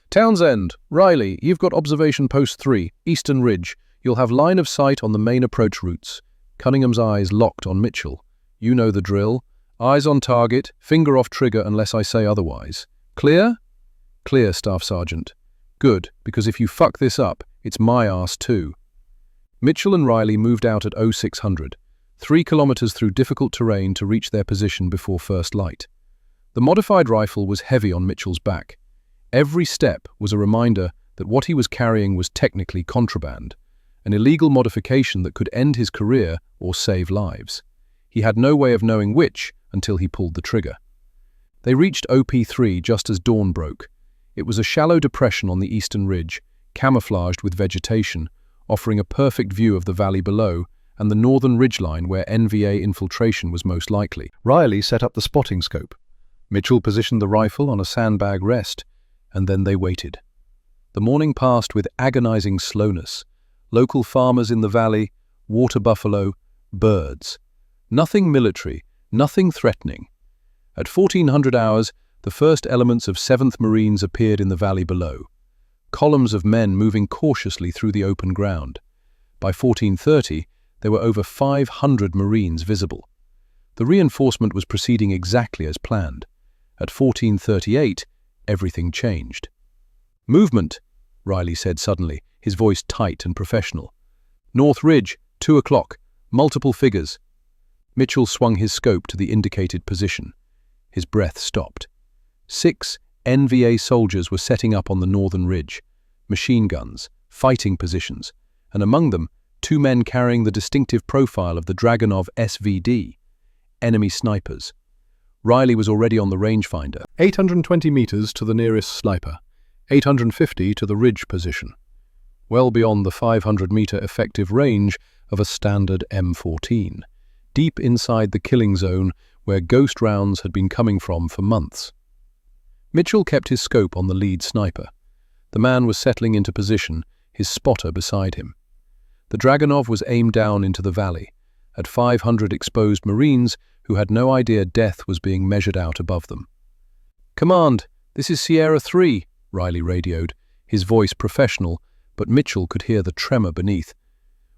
Townsend, Riley, you've got observation post 3, Eastern Ridge. You'll have line of sight on the main approach routes. Cunningham's eyes locked on Mitchell. "You know the drill. Eyes on target, finger off trigger unless I say otherwise. Clear?" "Clear, Staff Sergeant." "Good, because if you fuck this up, it's my arse too." Mitchell and Riley moved out at 0600, 3 kilometers through difficult terrain to reach their position before first light. The modified rifle was heavy on Mitchell's back. Every step was a reminder that what he was carrying was technically contraband, an illegal modification that could end his career or save lives. He had no way of knowing which until he pulled the trigger. They reached OP3 just as dawn broke. It was a shallow depression on the eastern ridge, camouflaged with vegetation, offering a perfect view of the valley below and the northern ridgeline where NVA infiltration was most likely. Riley set up the spotting scope. Mitchell positioned the rifle on a sandbag rest, and then they waited. The morning passed with agonizing slowness. Local farmers in the valley, water buffalo, birds. Nothing military, nothing threatening. At 1400 hours, the first elements of 7th Marines appeared in the valley below. Columns of men moving cautiously through the open ground. By 1430, there were over 500 Marines visible. The reinforcement was proceeding exactly as planned. At 1438, everything changed. "Movement," Riley said suddenly, his voice tight and professional. "North Ridge, 2 o'clock, multiple figures." Mitchell swung his scope to the indicated position. His breath stopped. 6 NVA soldiers were setting up on the northern ridge, machine guns, fighting positions, and among them, 2 men carrying the distinctive profile of the Dragunov SVD, enemy snipers. Riley was already on the rangefinder. 820 meters to the nearest sniper, 850 to the ridge position, well beyond the 500-meter effective range of a standard M14, deep inside the killing zone where ghost rounds had been coming from for months. Mitchell kept his scope on the lead sniper. The man was settling into position, his spotter beside him. The Dragunov was aimed down into the valley, at 500 exposed Marines who had no idea death was being measured out above them. "Command, this is Sierra 3, Riley radioed, his voice professional, but Mitchell could hear the tremor beneath.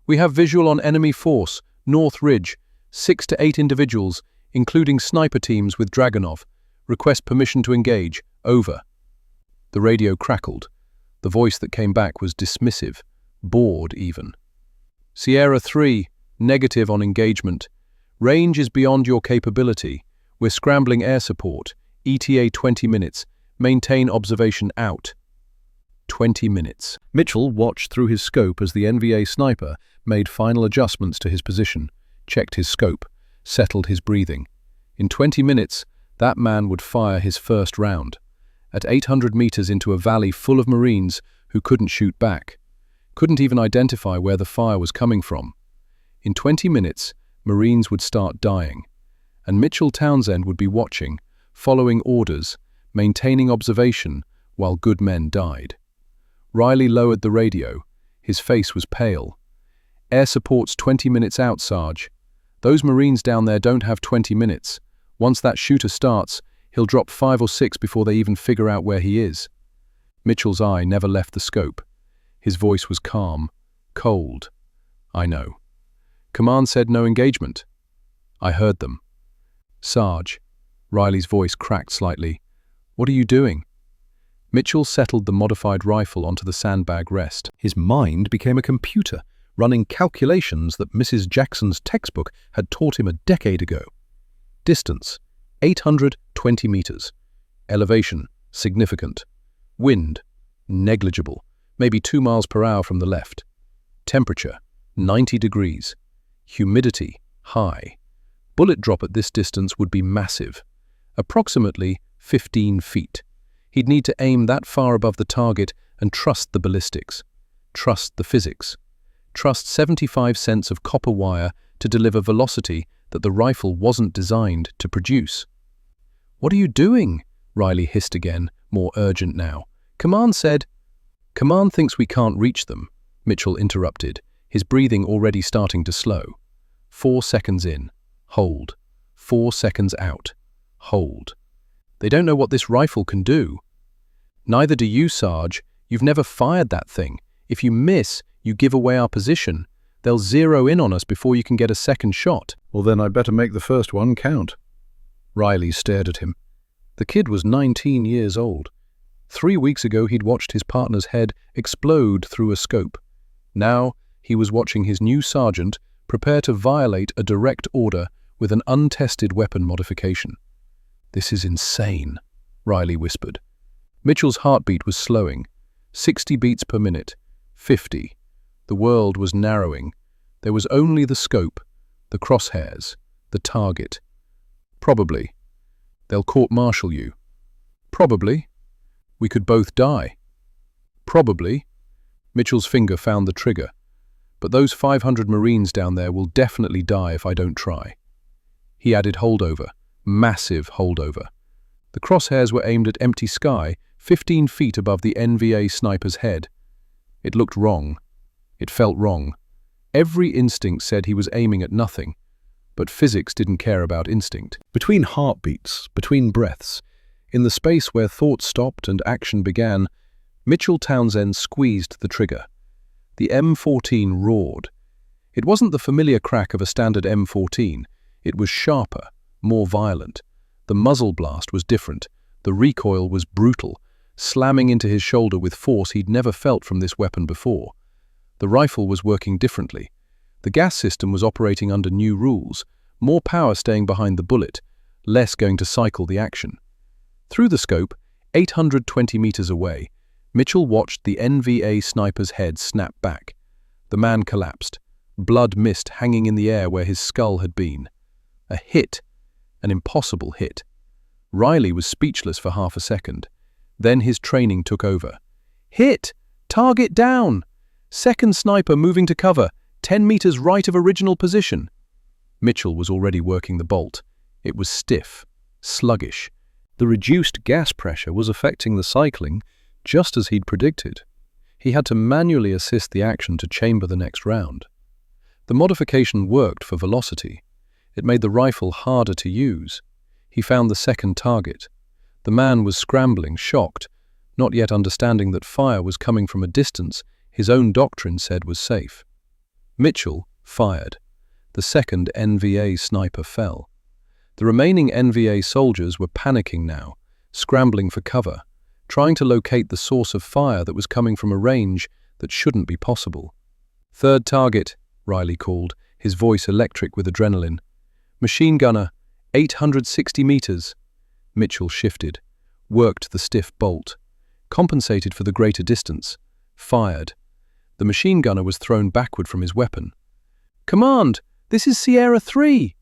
"We have visual on enemy force, North Ridge, 6 to 8 individuals, including sniper teams with Dragunov. Request permission to engage. Over." The radio crackled. The voice that came back was dismissive, bored even. "Sierra 3, negative on engagement. Range is beyond your capability. We're scrambling air support. ETA 20 minutes. Maintain observation out." 20 minutes. Mitchell watched through his scope as the NVA sniper made final adjustments to his position, checked his scope, settled his breathing. In 20 minutes, that man would fire his first round. At 800 meters into a valley full of Marines who couldn't shoot back, couldn't even identify where the fire was coming from. In 20 minutes, Marines would start dying, and Mitchell Townsend would be watching, following orders, maintaining observation while good men died. Riley lowered the radio. His face was pale. "Air support's 20 minutes out, Sarge. Those Marines down there don't have 20 minutes. Once that shooter starts, he'll drop 5 or 6 before they even figure out where he is." Mitchell's eye never left the scope. His voice was calm, cold. "I know. Command said no engagement." "I heard them." "Sarge," Riley's voice cracked slightly, "what are you doing?" Mitchell settled the modified rifle onto the sandbag rest. His mind became a computer, running calculations that Mrs. Jackson's textbook had taught him a decade ago. Distance, 820 meters. Elevation, significant. Wind, negligible, maybe 2 miles per hour from the left. Temperature, 90 degrees. Humidity, high. Bullet drop at this distance would be massive. Approximately 15 feet. He'd need to aim that far above the target and trust the ballistics. Trust the physics. Trust 75 cents of copper wire to deliver velocity that the rifle wasn't designed to produce. "What are you doing?" Riley hissed again, more urgent now. "Command said—" "Command thinks we can't reach them," Mitchell interrupted, his breathing already starting to slow. 4 seconds in. Hold. 4 seconds out. Hold. "They don't know what this rifle can do." "Neither do you, Sarge. You've never fired that thing. If you miss, you give away our position. They'll zero in on us before you can get a second shot." "Well, then I better make the first one count." Riley stared at him. The kid was 19 years old. 3 weeks ago he'd watched his partner's head explode through a scope. Now he was watching his new sergeant prepare to violate a direct order with an untested weapon modification. "This is insane," Riley whispered. Mitchell's heartbeat was slowing. 60 beats per minute. 50. The world was narrowing. There was only the scope, the crosshairs, the target. "Probably. They'll court-martial you." "Probably. We could both die." "Probably." Mitchell's finger found the trigger. "But those 500 Marines down there will definitely die if I don't try." He added holdover. Massive holdover. The crosshairs were aimed at empty sky, 15 feet above the NVA sniper's head. It looked wrong. It felt wrong. Every instinct said he was aiming at nothing, but physics didn't care about instinct. Between heartbeats, between breaths, in the space where thought stopped and action began, Mitchell Townsend squeezed the trigger. The M14 roared. It wasn't the familiar crack of a standard M14. It was sharper, more violent. The muzzle blast was different. The recoil was brutal, slamming into his shoulder with force he'd never felt from this weapon before. The rifle was working differently. The gas system was operating under new rules, more power staying behind the bullet, less going to cycle the action. Through the scope, 820 meters away, Mitchell watched the NVA sniper's head snap back. The man collapsed, blood mist hanging in the air where his skull had been. A hit, an impossible hit. Riley was speechless for half a second. Then his training took over. "Hit! Target down! Second sniper moving to cover, 10 meters right of original position." Mitchell was already working the bolt. It was stiff, sluggish. The reduced gas pressure was affecting the cycling just as he'd predicted. He had to manually assist the action to chamber the next round. The modification worked for velocity. It made the rifle harder to use. He found the second target. The man was scrambling, shocked, not yet understanding that fire was coming from a distance his own doctrine said was safe. Mitchell fired. The second NVA sniper fell. The remaining NVA soldiers were panicking now, scrambling for cover, trying to locate the source of fire that was coming from a range that shouldn't be possible. "Third target," Riley called, his voice electric with adrenaline. "Machine gunner, 860 meters." Mitchell shifted, worked the stiff bolt, compensated for the greater distance, fired. The machine gunner was thrown backward from his weapon. "Command, this is Sierra 3.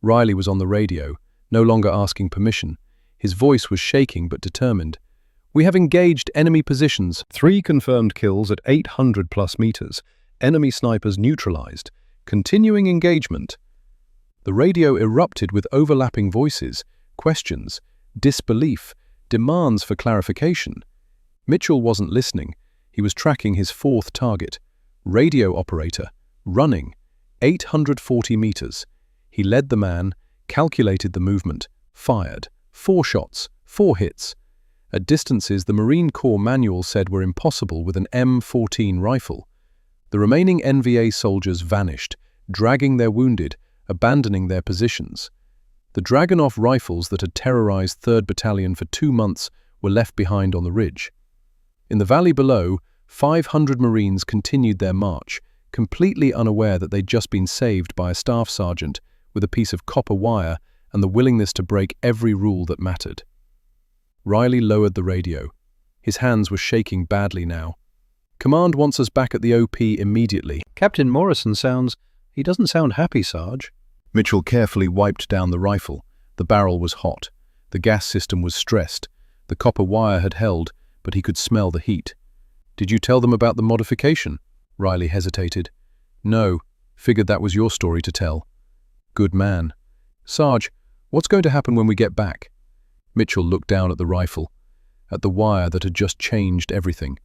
Riley was on the radio, no longer asking permission. His voice was shaking but determined. "We have engaged enemy positions. 3 confirmed kills at 800+ meters. Enemy snipers neutralized. Continuing engagement." The radio erupted with overlapping voices, questions, disbelief, demands for clarification. Mitchell wasn't listening. He was tracking his 4th target. Radio operator, running, 840 meters. He led the man, calculated the movement, fired. 4 shots, 4 hits. At distances the Marine Corps manual said were impossible with an M14 rifle. The remaining NVA soldiers vanished, dragging their wounded, abandoning their positions. The Dragunov rifles that had terrorized 3rd Battalion for 2 months were left behind on the ridge. In the valley below, 500 Marines continued their march, completely unaware that they'd just been saved by a staff sergeant with a piece of copper wire and the willingness to break every rule that mattered. Riley lowered the radio. His hands were shaking badly now. "Command wants us back at the OP immediately." "Captain Morrison he doesn't sound happy, Sarge." Mitchell carefully wiped down the rifle. The barrel was hot. The gas system was stressed. The copper wire had held, but he could smell the heat. "Did you tell them about the modification?" Riley hesitated. "No. Figured that was your story to tell." "Good man. Sarge, what's going to happen when we get back?" Mitchell looked down at the rifle, at the wire that had just changed everything.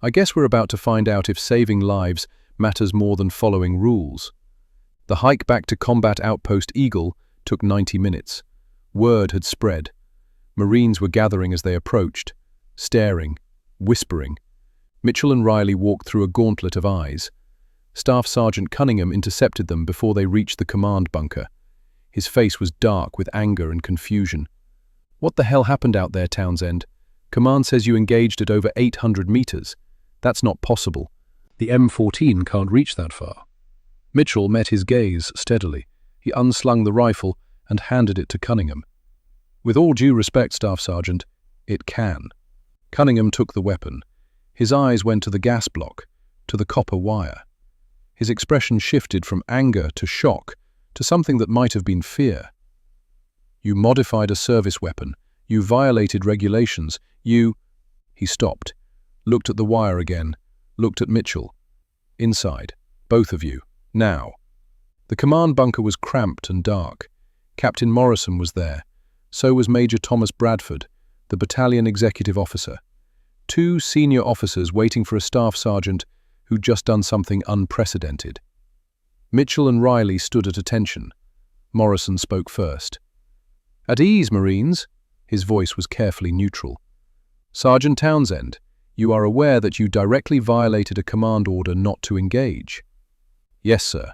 "I guess we're about to find out if saving lives matters more than following rules." The hike back to Combat Outpost Eagle took 90 minutes. Word had spread. Marines were gathering as they approached, staring, whispering. Mitchell and Riley walked through a gauntlet of eyes. Staff Sergeant Cunningham intercepted them before they reached the command bunker. His face was dark with anger and confusion. "What the hell happened out there, Townsend? Command says you engaged at over 800 meters. That's not possible." "The M14 can't reach that far." Mitchell met his gaze steadily. He unslung the rifle and handed it to Cunningham. "With all due respect, Staff Sergeant, it can." Cunningham took the weapon. His eyes went to the gas block, to the copper wire. His expression shifted from anger to shock, to something that might have been fear. "You modified a service weapon. You violated regulations. He stopped, looked at the wire again, looked at Mitchell. "Inside, both of you, now." The command bunker was cramped and dark. Captain Morrison was there. So was Major Thomas Bradford, the battalion executive officer. Two senior officers waiting for a staff sergeant who'd just done something unprecedented. Mitchell and Riley stood at attention. Morrison spoke first. "At ease, Marines." His voice was carefully neutral. "Sergeant Townsend, you are aware that you directly violated a command order not to engage?" "Yes, sir."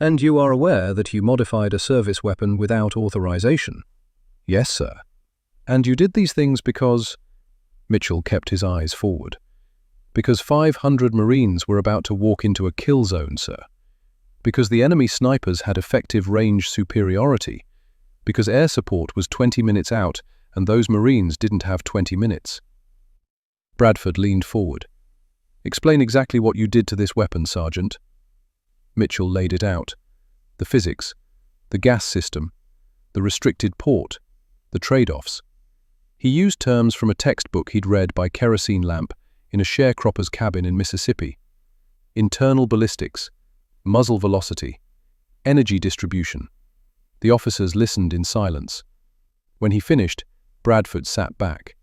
"And you are aware that you modified a service weapon without authorization?" "Yes, sir." "And you did these things because—" Mitchell kept his eyes forward. "Because 500 Marines were about to walk into a kill zone, sir. Because the enemy snipers had effective range superiority. Because air support was 20 minutes out and those Marines didn't have 20 minutes. Bradford leaned forward. "Explain exactly what you did to this weapon, Sergeant." Mitchell laid it out. The physics, the gas system, the restricted port, the trade-offs. He used terms from a textbook he'd read by kerosene lamp in a sharecropper's cabin in Mississippi. Internal ballistics, muzzle velocity, energy distribution. The officers listened in silence. When he finished, Bradford sat back.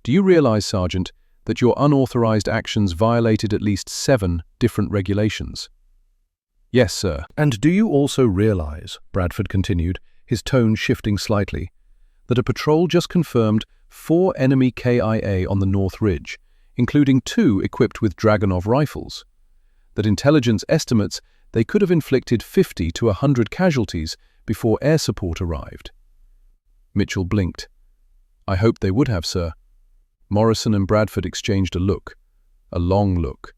"Do you realize, Sergeant, that your unauthorized actions violated at least 7 different regulations?" "Yes, sir." "And do you also realize," Bradford continued, his tone shifting slightly, "that a patrol just confirmed 4 enemy KIA on the North Ridge, including 2 equipped with Dragunov rifles? That intelligence estimates they could have inflicted 50 to 100 casualties before air support arrived?" Mitchell blinked. "I hoped they would have, sir." Morrison and Bradford exchanged a look, a long look,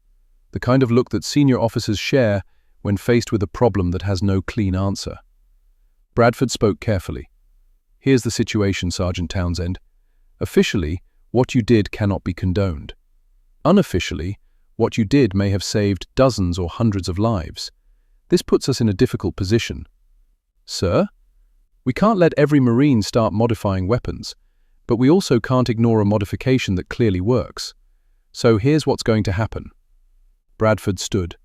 the kind of look that senior officers share when faced with a problem that has no clean answer. Bradford spoke carefully. "Here's the situation, Sergeant Townsend. Officially, what you did cannot be condoned. Unofficially, what you did may have saved dozens or hundreds of lives. This puts us in a difficult position." "Sir? We can't let every Marine start modifying weapons, but we also can't ignore a modification that clearly works. So here's what's going to happen." Bradford stood.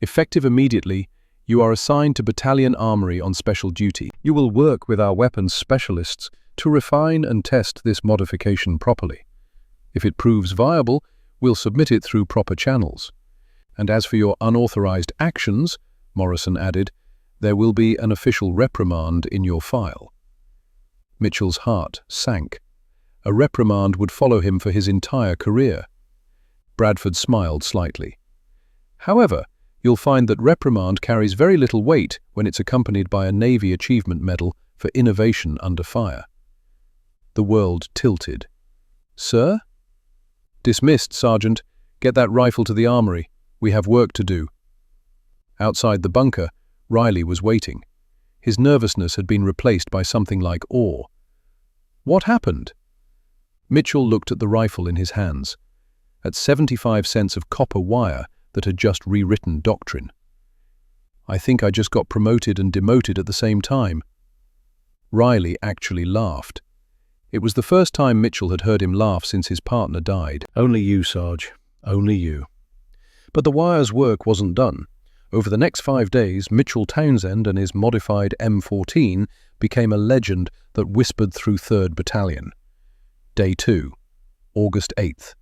"Effective immediately, you are assigned to Battalion Armory on special duty. You will work with our weapons specialists to refine and test this modification properly. If it proves viable, we'll submit it through proper channels. And as for your unauthorized actions," Morrison added, "there will be an official reprimand in your file." Mitchell's heart sank. A reprimand would follow him for his entire career. Bradford smiled slightly. "However, you'll find that reprimand carries very little weight when it's accompanied by a Navy Achievement Medal for innovation under fire." The world tilted. "Sir?" "Dismissed, Sergeant. Get that rifle to the armory. We have work to do." Outside the bunker, Riley was waiting. His nervousness had been replaced by something like awe. "What happened?" Mitchell looked at the rifle in his hands, at 75 cents of copper wire that had just rewritten doctrine. "I think I just got promoted and demoted at the same time." Riley actually laughed. It was the first time Mitchell had heard him laugh since his partner died. "Only you, Sarge. Only you." But the wire's work wasn't done. Over the next 5 days, Mitchell Townsend and his modified M14 became a legend that whispered through 3rd Battalion. Day 2, August 8th.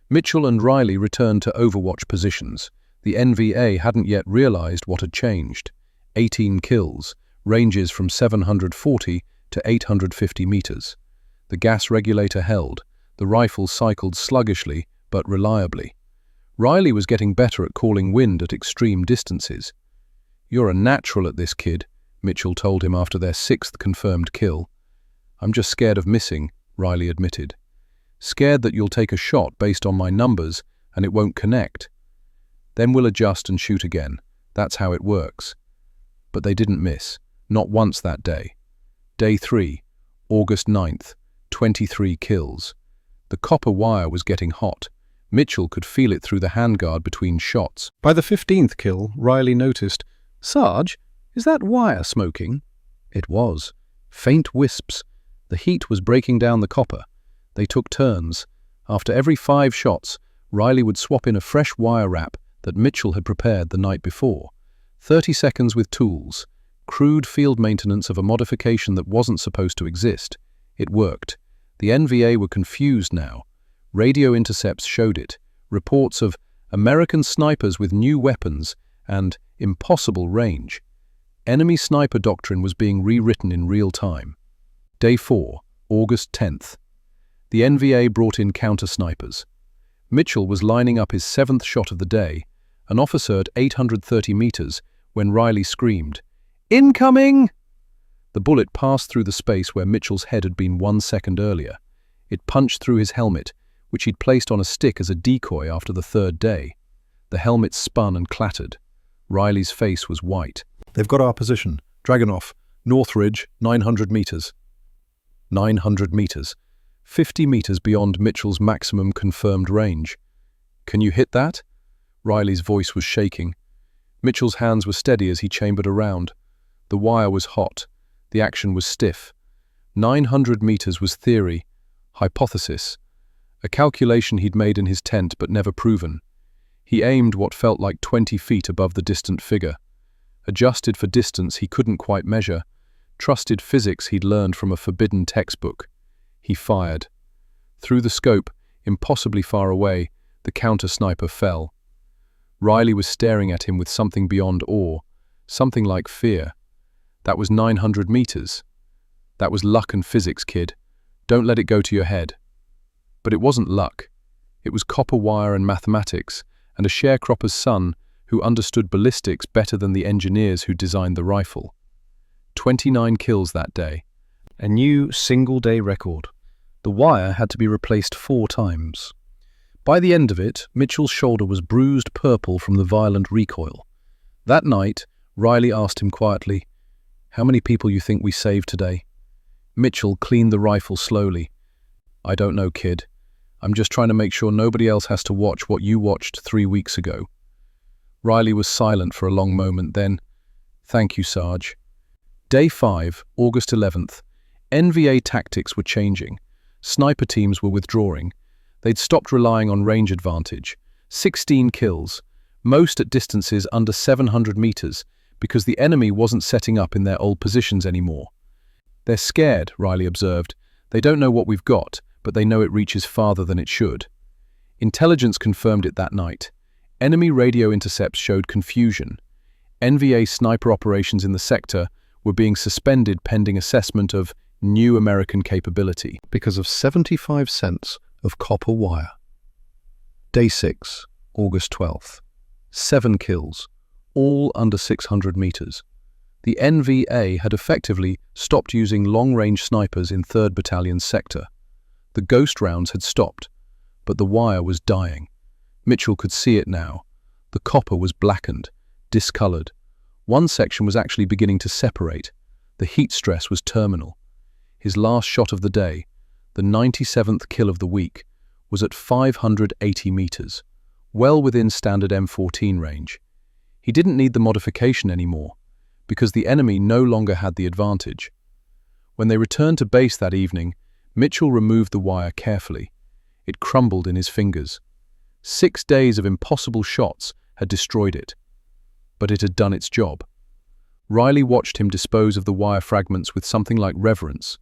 Mitchell and Riley returned to Overwatch positions. The NVA hadn't yet realized what had changed. 18 kills, ranges from 740 to 850 meters. The gas regulator held. The rifle cycled sluggishly but reliably. Riley was getting better at calling wind at extreme distances. "You're a natural at this, kid," Mitchell told him after their 6th confirmed kill. "I'm just scared of missing," Riley admitted. "Scared that you'll take a shot based on my numbers and it won't connect. Then we'll adjust and shoot again. That's how it works." But they didn't miss, not once that day. Day 3, August 9th, 23 kills. The copper wire was getting hot. Mitchell could feel it through the handguard between shots. By the 15th kill, Riley noticed, "Sarge, is that wire smoking?" It was. Faint wisps. The heat was breaking down the copper. They took turns. After every 5 shots, Riley would swap in a fresh wire wrap that Mitchell had prepared the night before. 30 seconds with tools. Crude field maintenance of a modification that wasn't supposed to exist. It worked. The NVA were confused now. Radio intercepts showed it. Reports of American snipers with new weapons and impossible range. Enemy sniper doctrine was being rewritten in real time. Day 4, August 10th. The NVA brought in counter-snipers. Mitchell was lining up his 7th shot of the day, an officer at 830 meters, when Riley screamed, "Incoming!" The bullet passed through the space where Mitchell's head had been 1 second earlier. It punched through his helmet, which he'd placed on a stick as a decoy after the 3rd day. The helmet spun and clattered. Riley's face was white. "They've got our position. Dragonoff, North Ridge, 900 meters. 900 meters. 50 meters beyond Mitchell's maximum confirmed range. Can you hit that?" Riley's voice was shaking. Mitchell's hands were steady as he chambered around. The wire was hot. The action was stiff. 900 meters was theory, hypothesis, a calculation he'd made in his tent but never proven. He aimed what felt like 20 feet above the distant figure. Adjusted for distance he couldn't quite measure. Trusted physics he'd learned from a forbidden textbook. He fired. Through the scope, impossibly far away, the counter-sniper fell. Riley was staring at him with something beyond awe, something like fear. That was 900 meters. That was luck and physics, kid. Don't let it go to your head. But it wasn't luck. It was copper wire and mathematics, and a sharecropper's son who understood ballistics better than the engineers who designed the rifle. 29 kills that day. A new single-day record. The wire had to be replaced 4 times. By the end of it, Mitchell's shoulder was bruised purple from the violent recoil. That night, Riley asked him quietly, "How many people you think we saved today?" Mitchell cleaned the rifle slowly. "I don't know, kid. I'm just trying to make sure nobody else has to watch what you watched 3 weeks ago." Riley was silent for a long moment, then, "Thank you, Sarge." Day 5, August 11th. NVA tactics were changing. Sniper teams were withdrawing. They'd stopped relying on range advantage. 16 kills, most at distances under 700 meters, because the enemy wasn't setting up in their old positions anymore. "They're scared," Riley observed. "They don't know what we've got, but they know it reaches farther than it should." Intelligence confirmed it that night. Enemy radio intercepts showed confusion. NVA sniper operations in the sector were being suspended pending assessment of new American capability because of 75 cents of copper wire. Day 6, August 12th. 7 kills, all under 600 meters. The NVA had effectively stopped using long-range snipers in 3rd Battalion's sector. The ghost rounds had stopped, but the wire was dying. Mitchell could see it now. The copper was blackened, discolored. One section was actually beginning to separate. The heat stress was terminal. His last shot of the day, the 97th kill of the week, was at 580 meters, well within standard M14 range. He didn't need the modification anymore, because the enemy no longer had the advantage. When they returned to base that evening, Mitchell removed the wire carefully. It crumbled in his fingers. 6 days of impossible shots had destroyed it. But it had done its job. Riley watched him dispose of the wire fragments with something like reverence.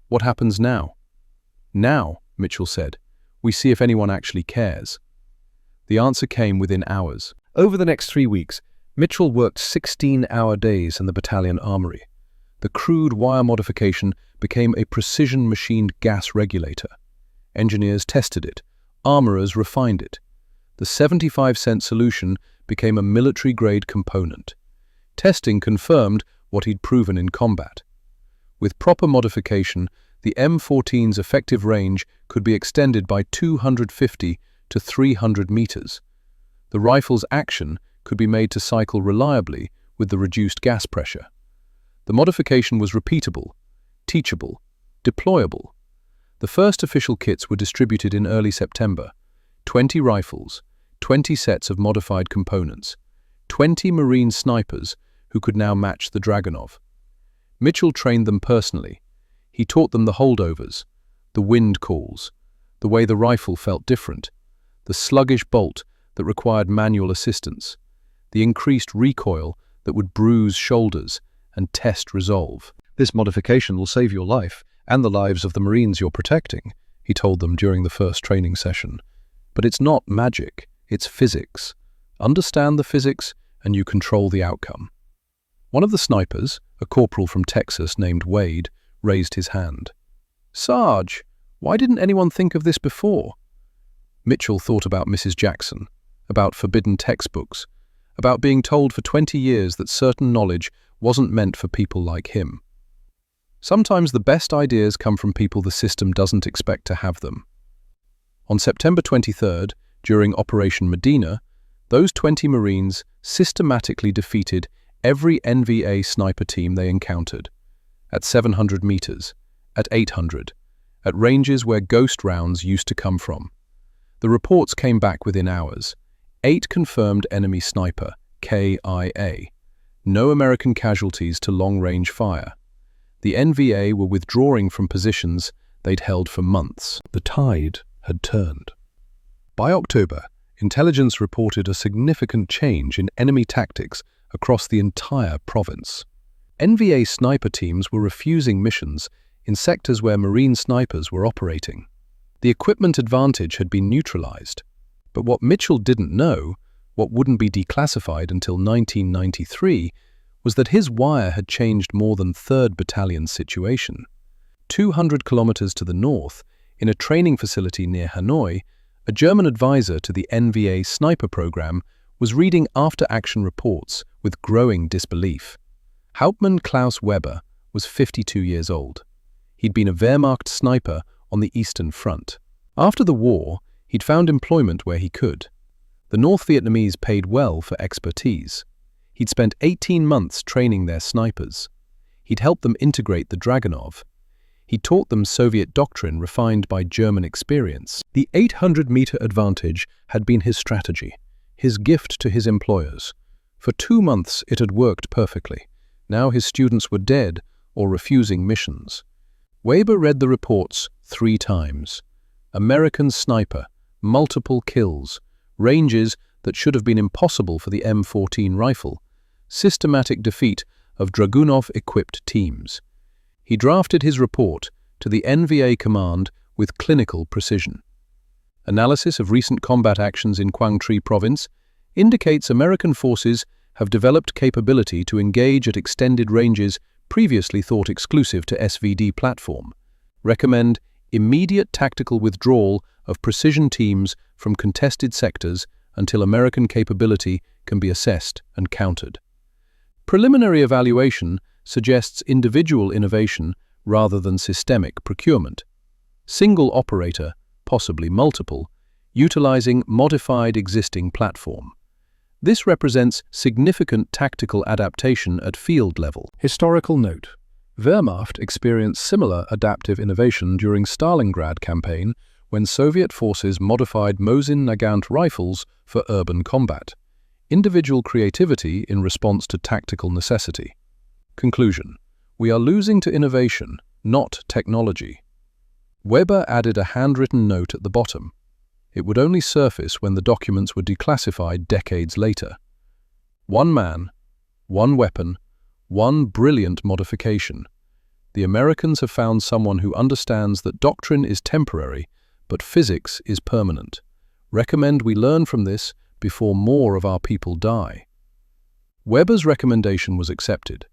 "What happens now?" "Now," Mitchell said, "we see if anyone actually cares." The answer came within hours. Over the next 3 weeks, Mitchell worked 16-hour days in the battalion armory. The crude wire modification became a precision-machined gas regulator. Engineers tested it. Armorers refined it. The 75-cent solution became a military-grade component. Testing confirmed what he'd proven in combat. With proper modification, the M14's effective range could be extended by 250 to 300 meters. The rifle's action could be made to cycle reliably with the reduced gas pressure. The modification was repeatable, teachable, deployable. The first official kits were distributed in early September. 20 rifles, 20 sets of modified components, 20 Marine snipers who could now match the Dragunov. Mitchell trained them personally. He taught them the holdovers, the wind calls, the way the rifle felt different, the sluggish bolt that required manual assistance, the increased recoil that would bruise shoulders and test resolve. This modification will save your life and the lives of the Marines you're protecting, he told them during the first training session. But it's not magic, it's physics. Understand the physics and you control the outcome. One of the snipers, a corporal from Texas named Wade, raised his hand. "Sarge, why didn't anyone think of this before?" Mitchell thought about Mrs. Jackson, about forbidden textbooks, about being told for 20 years that certain knowledge wasn't meant for people like him. Sometimes the best ideas come from people the system doesn't expect to have them. On September 23rd, during Operation Medina, those 20 Marines systematically defeated every NVA sniper team they encountered, at 700 meters, at 800, at ranges where ghost rounds used to come from. The reports came back within hours. 8 confirmed enemy sniper, KIA. No American casualties to long-range fire. The NVA were withdrawing from positions they'd held for months. The tide had turned. By October, intelligence reported a significant change in enemy tactics across the entire province. NVA sniper teams were refusing missions in sectors where Marine snipers were operating. The equipment advantage had been neutralized. But what Mitchell didn't know, what wouldn't be declassified until 1993, was that his wire had changed more than 3rd Battalion's situation. 200 kilometers to the north, in a training facility near Hanoi, a German advisor to the NVA sniper program was reading after-action reports with growing disbelief. Hauptmann Klaus Weber was 52 years old. He'd been a Wehrmacht sniper on the Eastern Front. After the war, he'd found employment where he could. The North Vietnamese paid well for expertise. He'd spent 18 months training their snipers. He'd helped them integrate the Dragunov. He taught them Soviet doctrine refined by German experience. The 800-meter advantage had been his strategy, his gift to his employers. For 2 months it had worked perfectly. Now his students were dead or refusing missions. Weber read the reports 3 times. American sniper, multiple kills, ranges that should have been impossible for the M14 rifle, systematic defeat of Dragunov-equipped teams. He drafted his report to the NVA command with clinical precision. Analysis of recent combat actions in Quang Tri province indicates American forces have developed capability to engage at extended ranges previously thought exclusive to SVD platform. Recommend immediate tactical withdrawal of precision teams from contested sectors until American capability can be assessed and countered. Preliminary evaluation suggests individual innovation rather than systemic procurement. Single operator, possibly multiple, utilizing modified existing platform. This represents significant tactical adaptation at field level. Historical note: Wehrmacht experienced similar adaptive innovation during Stalingrad campaign when Soviet forces modified Mosin Nagant rifles for urban combat. Individual creativity in response to tactical necessity. Conclusion: we are losing to innovation, not technology. Weber added a handwritten note at the bottom. It would only surface when the documents were declassified decades later. One man, one weapon, one brilliant modification. The Americans have found someone who understands that doctrine is temporary, but physics is permanent. Recommend we learn from this before more of our people die. Weber's recommendation was accepted.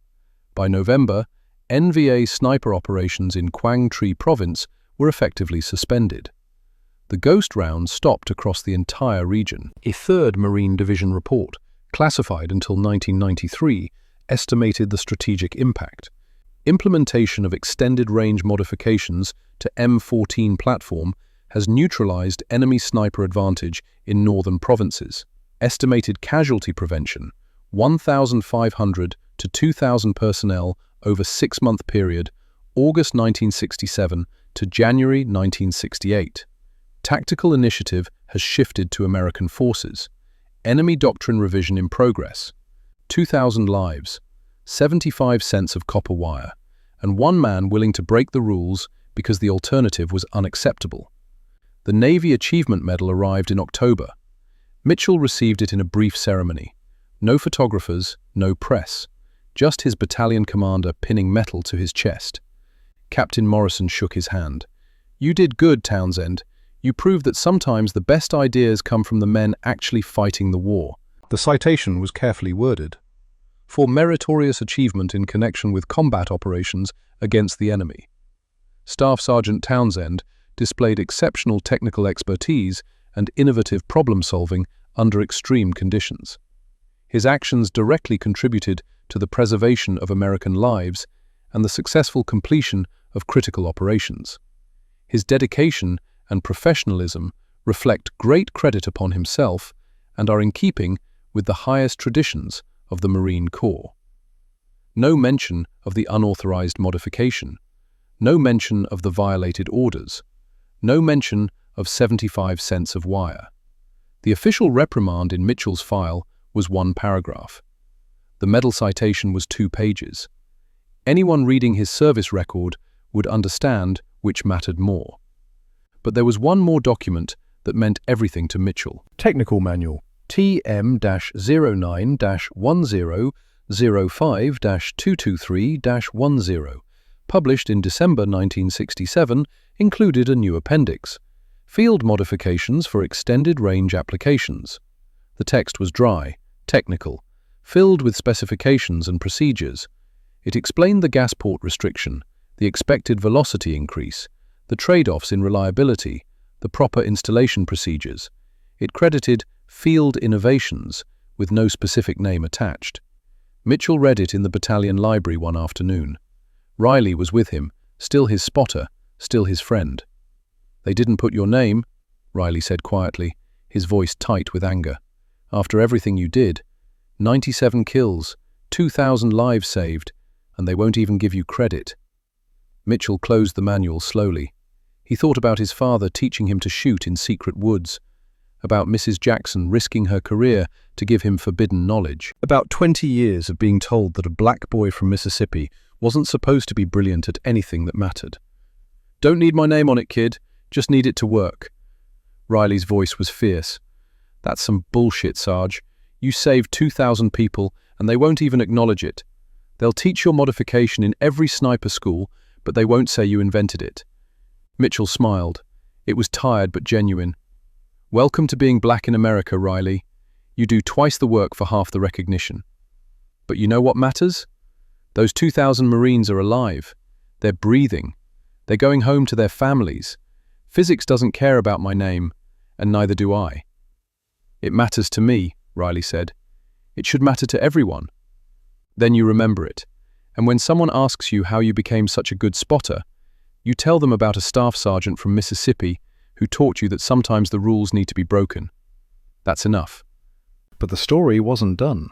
By November, NVA sniper operations in Quang Tri province were effectively suspended. The ghost round stopped across the entire region. A third Marine Division report, classified until 1993, estimated the strategic impact. Implementation of extended-range modifications to M14 platform has neutralized enemy sniper advantage in northern provinces. Estimated casualty prevention, 1,500 to 2,000 personnel over 6-month period, August 1967 to January 1968. Tactical initiative has shifted to American forces. Enemy doctrine revision in progress. 2,000 lives, 75 cents of copper wire, and one man willing to break the rules because the alternative was unacceptable. The Navy Achievement Medal arrived in October. Mitchell received it in a brief ceremony. No photographers, no press, just his battalion commander pinning metal to his chest. Captain Morrison shook his hand. "You did good, Townsend. You proved that sometimes the best ideas come from the men actually fighting the war." The citation was carefully worded. "For meritorious achievement in connection with combat operations against the enemy." Staff Sergeant Townsend displayed exceptional technical expertise and innovative problem-solving under extreme conditions. His actions directly contributed to the preservation of American lives and the successful completion of critical operations. His dedication and professionalism reflect great credit upon himself and are in keeping with the highest traditions of the Marine Corps. No mention of the unauthorized modification, no mention of the violated orders, no mention of 75 cents of wire. The official reprimand in Mitchell's file was 1 paragraph. The medal citation was 2 pages. Anyone reading his service record would understand which mattered more. But there was one more document that meant everything to Mitchell. Technical Manual TM-09-1005-223-10, published in December 1967, included a new appendix, Field Modifications for Extended Range Applications. The text was dry, technical, filled with specifications and procedures. It explained the gas port restriction, the expected velocity increase, the trade-offs in reliability, the proper installation procedures. It credited Field Innovations with no specific name attached. Mitchell read it in the battalion library one afternoon. Riley was with him, still his spotter, still his friend. "They didn't put your name," Riley said quietly, his voice tight with anger. "After everything you did, 97 kills, 2,000 lives saved, and they won't even give you credit." Mitchell closed the manual slowly. He thought about his father teaching him to shoot in secret woods, about Mrs. Jackson risking her career to give him forbidden knowledge, about 20 years of being told that a black boy from Mississippi wasn't supposed to be brilliant at anything that mattered. "Don't need my name on it, kid. Just need it to work." Riley's voice was fierce. "That's some bullshit, Sarge. You saved 2,000 people, and they won't even acknowledge it. They'll teach your modification in every sniper school, but they won't say you invented it." Mitchell smiled. It was tired but genuine. "Welcome to being black in America, Riley. You do twice the work for half the recognition. But you know what matters? Those 2,000 Marines are alive. They're breathing. They're going home to their families. Physics doesn't care about my name, and neither do I." "It matters to me," Riley said. "It should matter to everyone." Then you remember it, and when someone asks you how you became such a good spotter, you tell them about a staff sergeant from Mississippi who taught you that sometimes the rules need to be broken. That's enough. But the story wasn't done.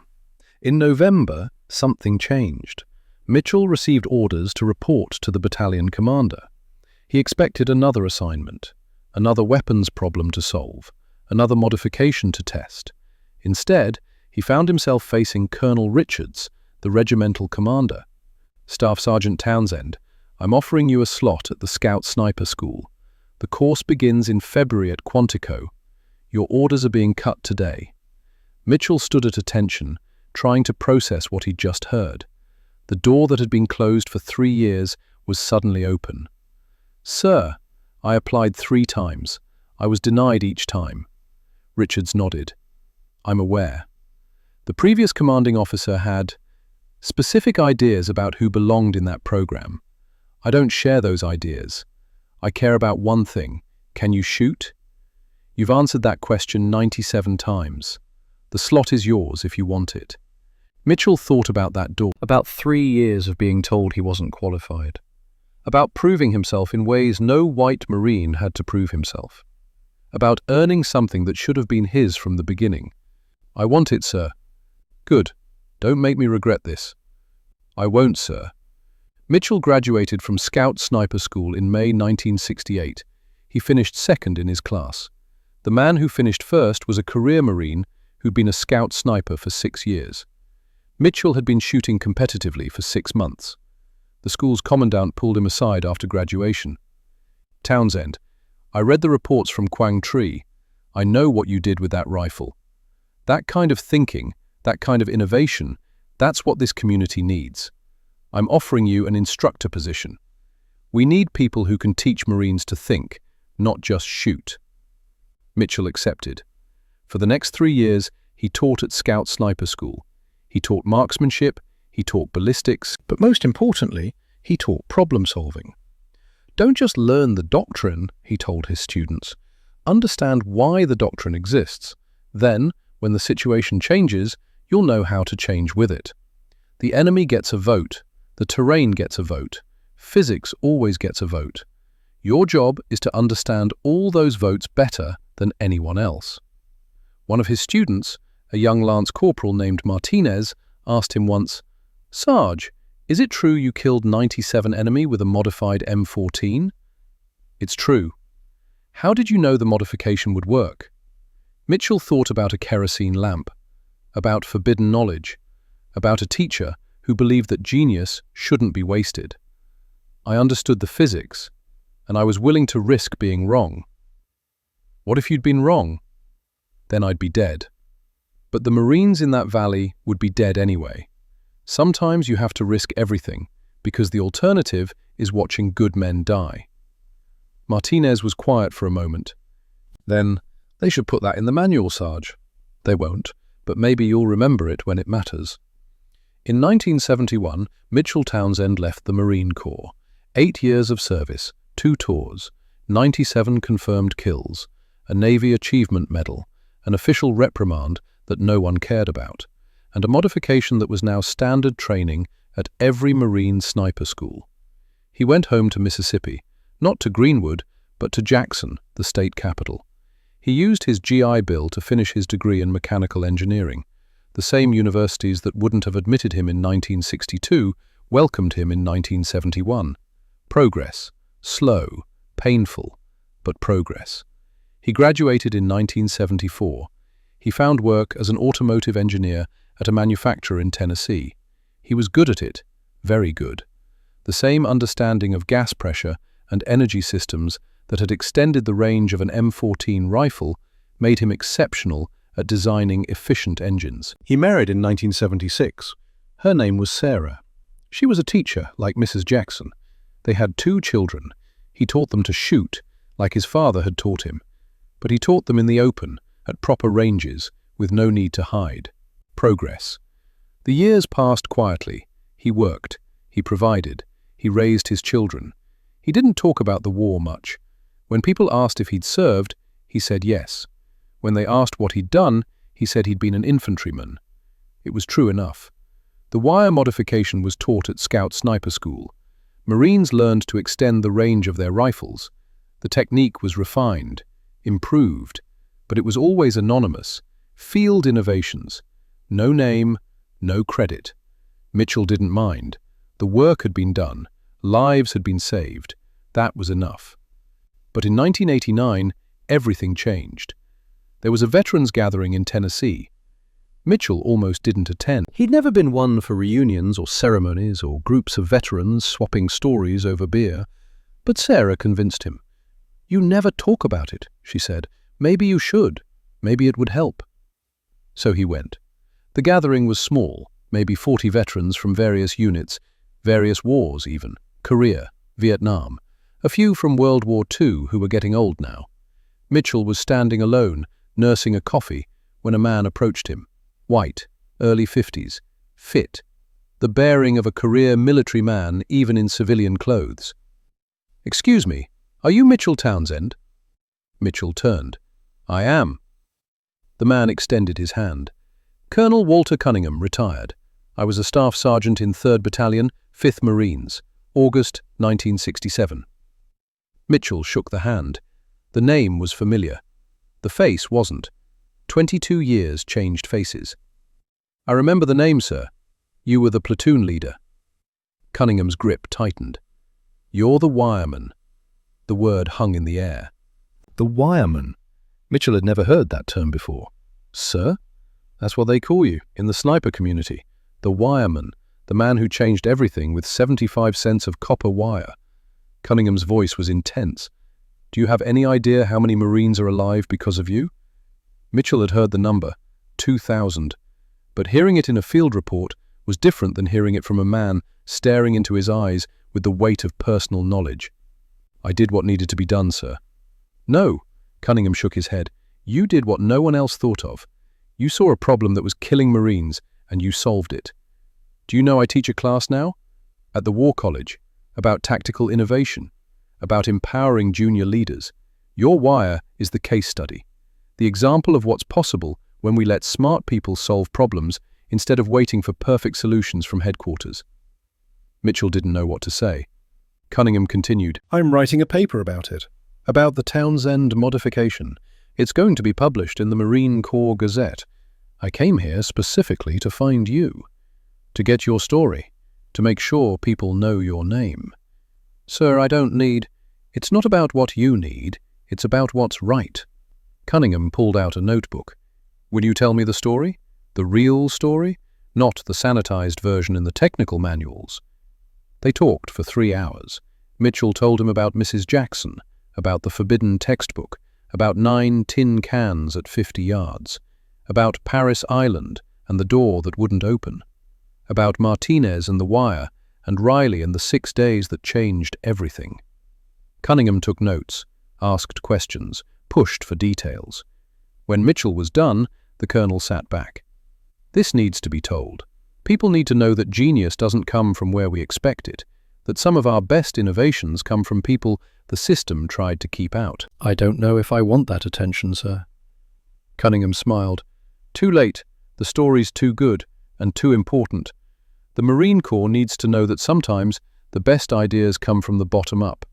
In November, something changed. Mitchell received orders to report to the battalion commander. He expected another assignment, another weapons problem to solve, another modification to test. Instead, he found himself facing Colonel Richards, the regimental commander. "Staff Sergeant Townsend, I'm offering you a slot at the Scout Sniper School. The course begins in February at Quantico. Your orders are being cut today." Mitchell stood at attention, trying to process what he'd just heard. The door that had been closed for 3 years was suddenly open. "Sir, I applied 3 times. I was denied each time." Richards nodded. "I'm aware. The previous commanding officer had specific ideas about who belonged in that program. I don't share those ideas. I care about one thing. Can you shoot? You've answered that question 97 times. The slot is yours if you want it. Mitchell thought about that door, about 3 years of being told he wasn't qualified, about proving himself in ways no white Marine had to prove himself, about earning something that should have been his from the beginning. I want it, sir. Good. Don't make me regret this. I won't, sir. Mitchell graduated from Scout Sniper School in May 1968. He finished second in his class. The man who finished first was a career Marine who'd been a Scout Sniper for 6 years. Mitchell had been shooting competitively for 6 months. The school's commandant pulled him aside after graduation. Townsend, I read the reports from Quang Tri. I know what you did with that rifle. That kind of thinking, that kind of innovation, that's what this community needs. I'm offering you an instructor position. We need people who can teach Marines to think, not just shoot. Mitchell accepted. For the next 3 years, he taught at Scout Sniper School. He taught marksmanship, he taught ballistics, But most importantly, he taught problem solving. Don't just learn the doctrine, he told his students. Understand why the doctrine exists. Then, when the situation changes, you'll know how to change with it. The enemy gets a vote. The terrain gets a vote. Physics always gets a vote. Your job is to understand all those votes better than anyone else. One of his students, a young lance corporal named Martinez, asked him once, Sarge, is it true you killed 97 enemy with a modified M14? It's true. How did you know the modification would work? Mitchell thought about a kerosene lamp, about forbidden knowledge, about a teacher who believed that genius shouldn't be wasted. I understood the physics, and I was willing to risk being wrong. What if you'd been wrong? Then I'd be dead. But the Marines in that valley would be dead anyway. Sometimes you have to risk everything, because the alternative is watching good men die. Martinez was quiet for a moment. Then, they should put that in the manual, Sarge. They won't, but maybe you'll remember it when it matters. In 1971, Mitchell Townsend left the Marine Corps. 8 years of service, 2 tours, 97 confirmed kills, a Navy Achievement Medal, an official reprimand that no one cared about, and a modification that was now standard training at every Marine sniper school. He went home to Mississippi, not to Greenwood, but to Jackson, the state capital. He used his GI Bill to finish his degree in mechanical engineering. The same universities that wouldn't have admitted him in 1962 welcomed him in 1971. Progress. Slow, painful, but progress. He graduated in 1974. He found work as an automotive engineer at a manufacturer in Tennessee. He was good at it, very good. The same understanding of gas pressure and energy systems that had extended the range of an M14 rifle made him exceptional at designing efficient engines. He married in 1976. Her name was Sarah. She was a teacher, like Mrs. Jackson. They had 2 children. He taught them to shoot, like his father had taught him. But he taught them in the open, at proper ranges, with no need to hide. Progress. The years passed quietly. He worked. He provided. He raised his children. He didn't talk about the war much. When people asked if he'd served, he said yes. When they asked what he'd done, he said he'd been an infantryman. It was true enough. The wire modification was taught at Scout Sniper School. Marines learned to extend the range of their rifles. The technique was refined, improved, but it was always anonymous. Field innovations. No name, no credit. Mitchell didn't mind. The work had been done. Lives had been saved. That was enough. But in 1989, everything changed. There was a veterans gathering in Tennessee. Mitchell almost didn't attend. He'd never been one for reunions or ceremonies or groups of veterans swapping stories over beer. But Sarah convinced him. "You never talk about it," she said. "Maybe you should. Maybe it would help." So he went. The gathering was small, maybe 40 veterans from various units, various wars even, Korea, Vietnam, a few from World War II who were getting old now. Mitchell was standing alone, nursing a coffee, when a man approached him. White, early 50s, fit, the bearing of a career military man even in civilian clothes. "Excuse me, are you Mitchell Townsend?" Mitchell turned. I am. The man extended his hand. Colonel Walter Cunningham, retired. I was a staff sergeant in 3rd Battalion, 5th Marines, August 1967. Mitchell shook the hand. The name was familiar. The face wasn't. 22 years changed faces. I remember the name, sir. You were the platoon leader. Cunningham's grip tightened. You're the wireman. The word hung in the air. The wireman. Mitchell had never heard that term before. Sir? That's what they call you in the sniper community. The wireman, the man who changed everything with 75 cents of copper wire. Cunningham's voice was intense. Do you have any idea how many Marines are alive because of you? Mitchell had heard the number, 2,000. But hearing it in a field report was different than hearing it from a man staring into his eyes with the weight of personal knowledge. I did what needed to be done, sir. No, Cunningham shook his head. You did what no one else thought of. You saw a problem that was killing Marines, and you solved it. Do you know I teach a class now? At the War College, about tactical innovation, about empowering junior leaders. Your wire is the case study, the example of what's possible when we let smart people solve problems instead of waiting for perfect solutions from headquarters. Mitchell didn't know what to say. Cunningham continued, I'm writing a paper about it, about the Townsend modification. It's going to be published in the Marine Corps Gazette. I came here specifically to find you, to get your story, to make sure people know your name. Sir, I don't need... It's not about what you need, it's about what's right. Cunningham pulled out a notebook. Will you tell me the story? The real story? Not the sanitized version in the technical manuals. They talked for 3 hours. Mitchell told him about Mrs. Jackson, about the forbidden textbook, about 9 tin cans at 50 yards, about Paris Island and the door that wouldn't open, about Martinez and the wire, and Riley and the 6 days that changed everything. Cunningham took notes, asked questions, pushed for details. When Mitchell was done, the colonel sat back. This needs to be told. People need to know that genius doesn't come from where we expect it, that some of our best innovations come from people the system tried to keep out. I don't know if I want that attention, sir. Cunningham smiled. Too late. The story's too good and too important. The Marine Corps needs to know that sometimes the best ideas come from the bottom up,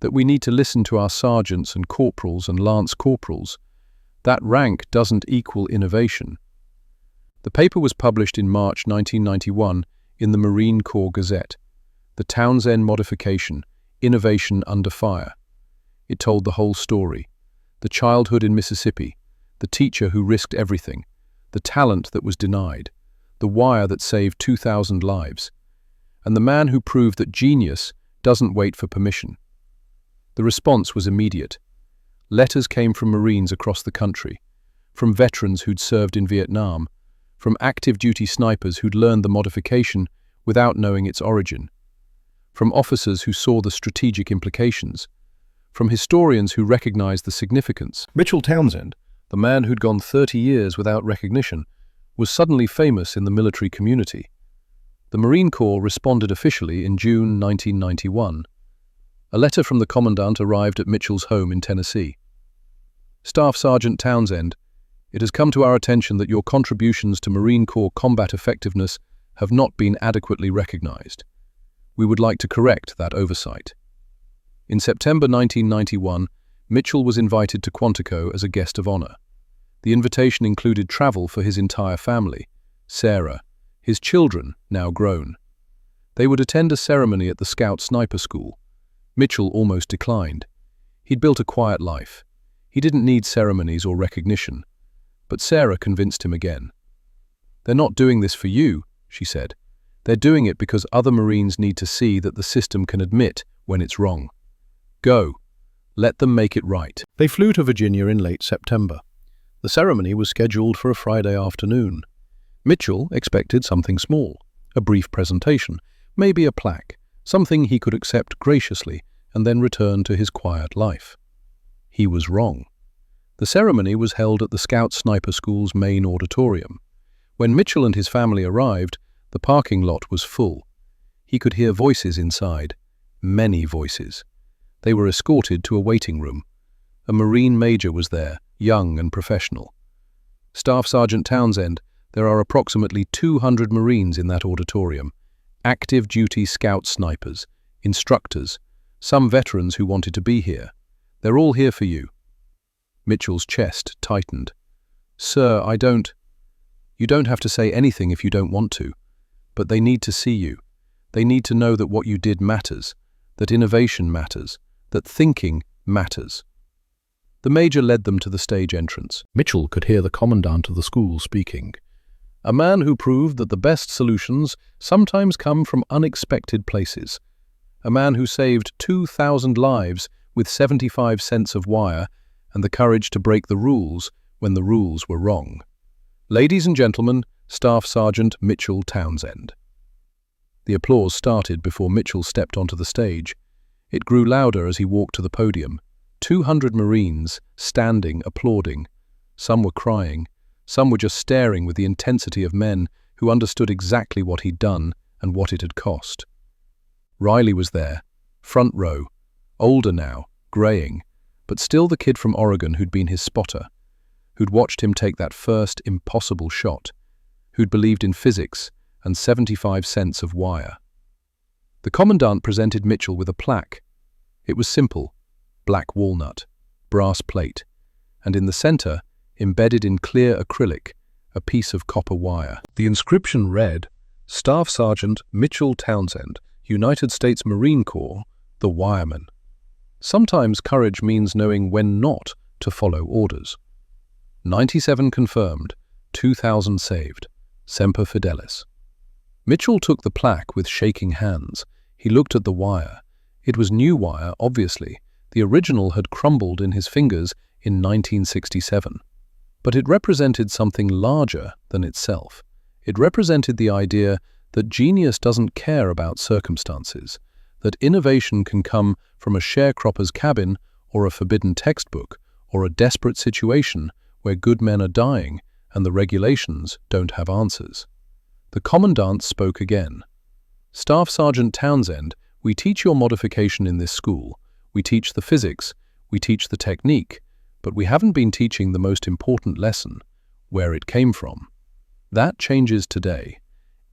that we need to listen to our sergeants and corporals and lance corporals. That rank doesn't equal innovation. The paper was published in March 1991 in the Marine Corps Gazette. The Townsend Modification, Innovation Under Fire. It told the whole story. The childhood in Mississippi, the teacher who risked everything, the talent that was denied, the wire that saved 2,000 lives, and the man who proved that genius doesn't wait for permission. The response was immediate. Letters came from Marines across the country, from veterans who'd served in Vietnam, from active duty snipers who'd learned the modification without knowing its origin, from officers who saw the strategic implications, from historians who recognized the significance. Mitchell Townsend, the man who'd gone 30 years without recognition, was suddenly famous in the military community. The Marine Corps responded officially in June 1991. A letter from the commandant arrived at Mitchell's home in Tennessee. Staff Sergeant Townsend, it has come to our attention that your contributions to Marine Corps combat effectiveness have not been adequately recognized. We would like to correct that oversight. In September 1991, Mitchell was invited to Quantico as a guest of honor. The invitation included travel for his entire family, Sarah, his children, now grown. They would attend a ceremony at the Scout Sniper School. Mitchell almost declined. He'd built a quiet life. He didn't need ceremonies or recognition. But Sarah convinced him again. They're not doing this for you, she said. They're doing it because other Marines need to see that the system can admit when it's wrong. Go. Let them make it right. They flew to Virginia in late September. The ceremony was scheduled for a Friday afternoon. Mitchell expected something small, a brief presentation, maybe a plaque, something he could accept graciously and then return to his quiet life. He was wrong. The ceremony was held at the Scout Sniper School's main auditorium. When Mitchell and his family arrived, the parking lot was full. He could hear voices inside, many voices. They were escorted to a waiting room. A Marine major was there, young and professional. Staff Sergeant Townsend, there are approximately 200 Marines in that auditorium, active duty scout snipers, instructors, some veterans who wanted to be here. They're all here for you. Mitchell's chest tightened. Sir, You don't have to say anything if you don't want to, but they need to see you. They need to know that what you did matters, that innovation matters, that thinking matters. The Major led them to the stage entrance. Mitchell could hear the commandant of the school speaking. A man who proved that the best solutions sometimes come from unexpected places. A man who saved 2,000 lives with 75 cents of wire and the courage to break the rules when the rules were wrong. Ladies and gentlemen, Staff Sergeant Mitchell Townsend. The applause started before Mitchell stepped onto the stage. It grew louder as he walked to the podium. 200 Marines standing, applauding. Some were crying. Some were just staring with the intensity of men who understood exactly what he'd done and what it had cost. Riley was there, front row, older now, greying, but still the kid from Oregon who'd been his spotter, who'd watched him take that first impossible shot, who'd believed in physics and 75 cents of wire. The commandant presented Mitchell with a plaque. It was simple, black walnut, brass plate, and in the center, embedded in clear acrylic, a piece of copper wire. The inscription read, Staff Sergeant Mitchell Townsend, United States Marine Corps, the Wireman. Sometimes courage means knowing when not to follow orders. 97 confirmed, 2,000 saved. Semper Fidelis. Mitchell took the plaque with shaking hands. He looked at the wire. It was new wire, obviously. The original had crumbled in his fingers in 1967. But it represented something larger than itself. It represented the idea that genius doesn't care about circumstances, that innovation can come from a sharecropper's cabin or a forbidden textbook or a desperate situation where good men are dying and the regulations don't have answers. The commandant spoke again. Staff Sergeant Townsend, we teach your modification in this school. We teach the physics, we teach the technique, but we haven't been teaching the most important lesson, where it came from. That changes today.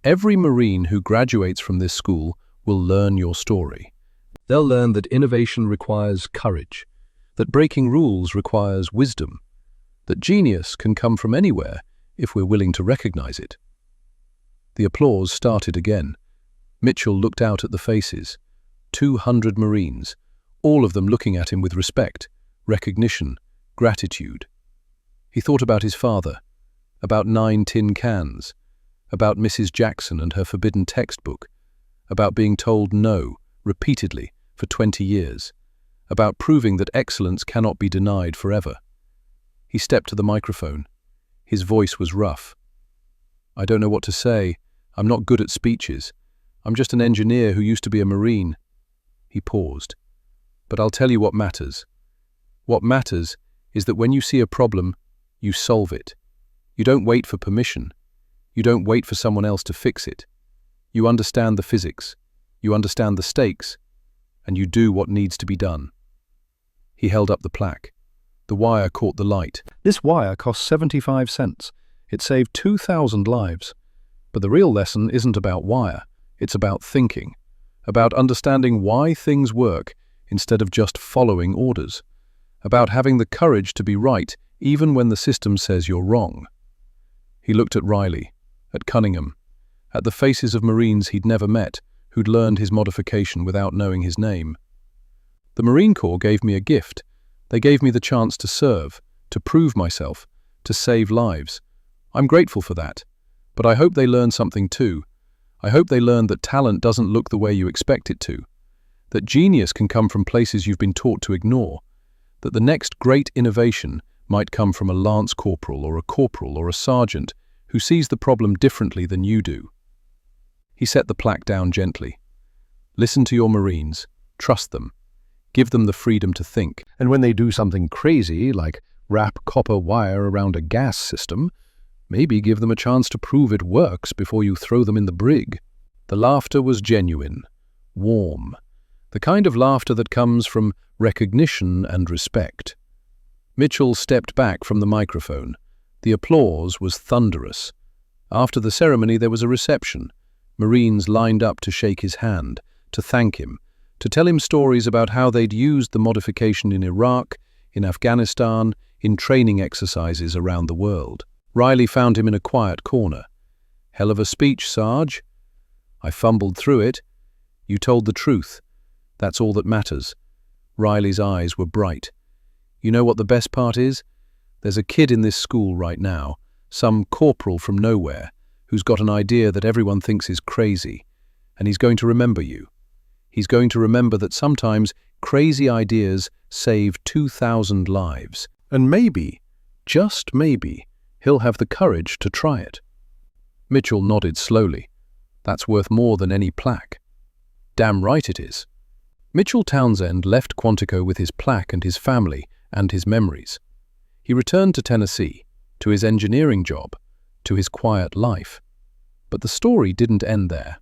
Every Marine who graduates from this school will learn your story. They'll learn that innovation requires courage, that breaking rules requires wisdom, that genius can come from anywhere if we're willing to recognize it. The applause started again. Mitchell looked out at the faces. 200 Marines, all of them looking at him with respect, recognition, gratitude. He thought about his father, about 9 tin cans, about Mrs. Jackson and her forbidden textbook, about being told no repeatedly for 20 years, about proving that excellence cannot be denied forever. He stepped to the microphone. His voice was rough. I don't know what to say. I'm not good at speeches. I'm just an engineer who used to be a Marine. He paused. But I'll tell you what matters. What matters is that when you see a problem, you solve it. You don't wait for permission. You don't wait for someone else to fix it. You understand the physics. You understand the stakes. And you do what needs to be done. He held up the plaque. The wire caught the light. This wire cost 75 cents. It saved 2,000 lives. But the real lesson isn't about wire. It's about thinking. About understanding why things work instead of just following orders. About having the courage to be right even when the system says you're wrong. He looked at Riley, at Cunningham, at the faces of Marines he'd never met, who'd learned his modification without knowing his name. The Marine Corps gave me a gift. They gave me the chance to serve, to prove myself, to save lives. I'm grateful for that. But I hope they learn something too. I hope they learn that talent doesn't look the way you expect it to. That genius can come from places you've been taught to ignore. That the next great innovation might come from a lance corporal or a sergeant who sees the problem differently than you do. He set the plaque down gently. Listen to your Marines. Trust them. Give them the freedom to think. And when they do something crazy, like wrap copper wire around a gas system, maybe give them a chance to prove it works before you throw them in the brig. The laughter was genuine, warm, the kind of laughter that comes from recognition and respect. Mitchell stepped back from the microphone. The applause was thunderous. After the ceremony, there was a reception. Marines lined up to shake his hand, to thank him, to tell him stories about how they'd used the modification in Iraq, in Afghanistan, in training exercises around the world. Riley found him in a quiet corner. "Hell of a speech, Sarge." "I fumbled through it." "You told the truth. That's all that matters." Riley's eyes were bright. "You know what the best part is? There's a kid in this school right now, some corporal from nowhere, who's got an idea that everyone thinks is crazy, and he's going to remember you. He's going to remember that sometimes crazy ideas save 2,000 lives, and maybe, just maybe, he'll have the courage to try it." Mitchell nodded slowly. "That's worth more than any plaque." "Damn right it is." Mitchell Townsend left Quantico with his plaque and his family and his memories. He returned to Tennessee, to his engineering job, to his quiet life. But the story didn't end there.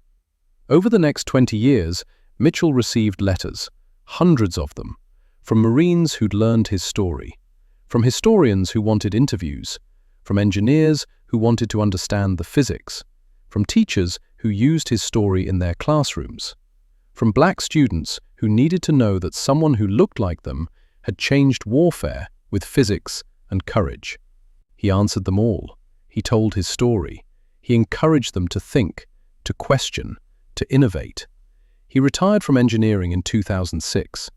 Over the next 20 years, Mitchell received letters, hundreds of them, from Marines who'd learned his story, from historians who wanted interviews, from engineers who wanted to understand the physics, from teachers who used his story in their classrooms, from black students who needed to know that someone who looked like them had changed warfare with physics and courage. He answered them all. He told his story. He encouraged them to think, to question, to innovate. He retired from engineering in 2006.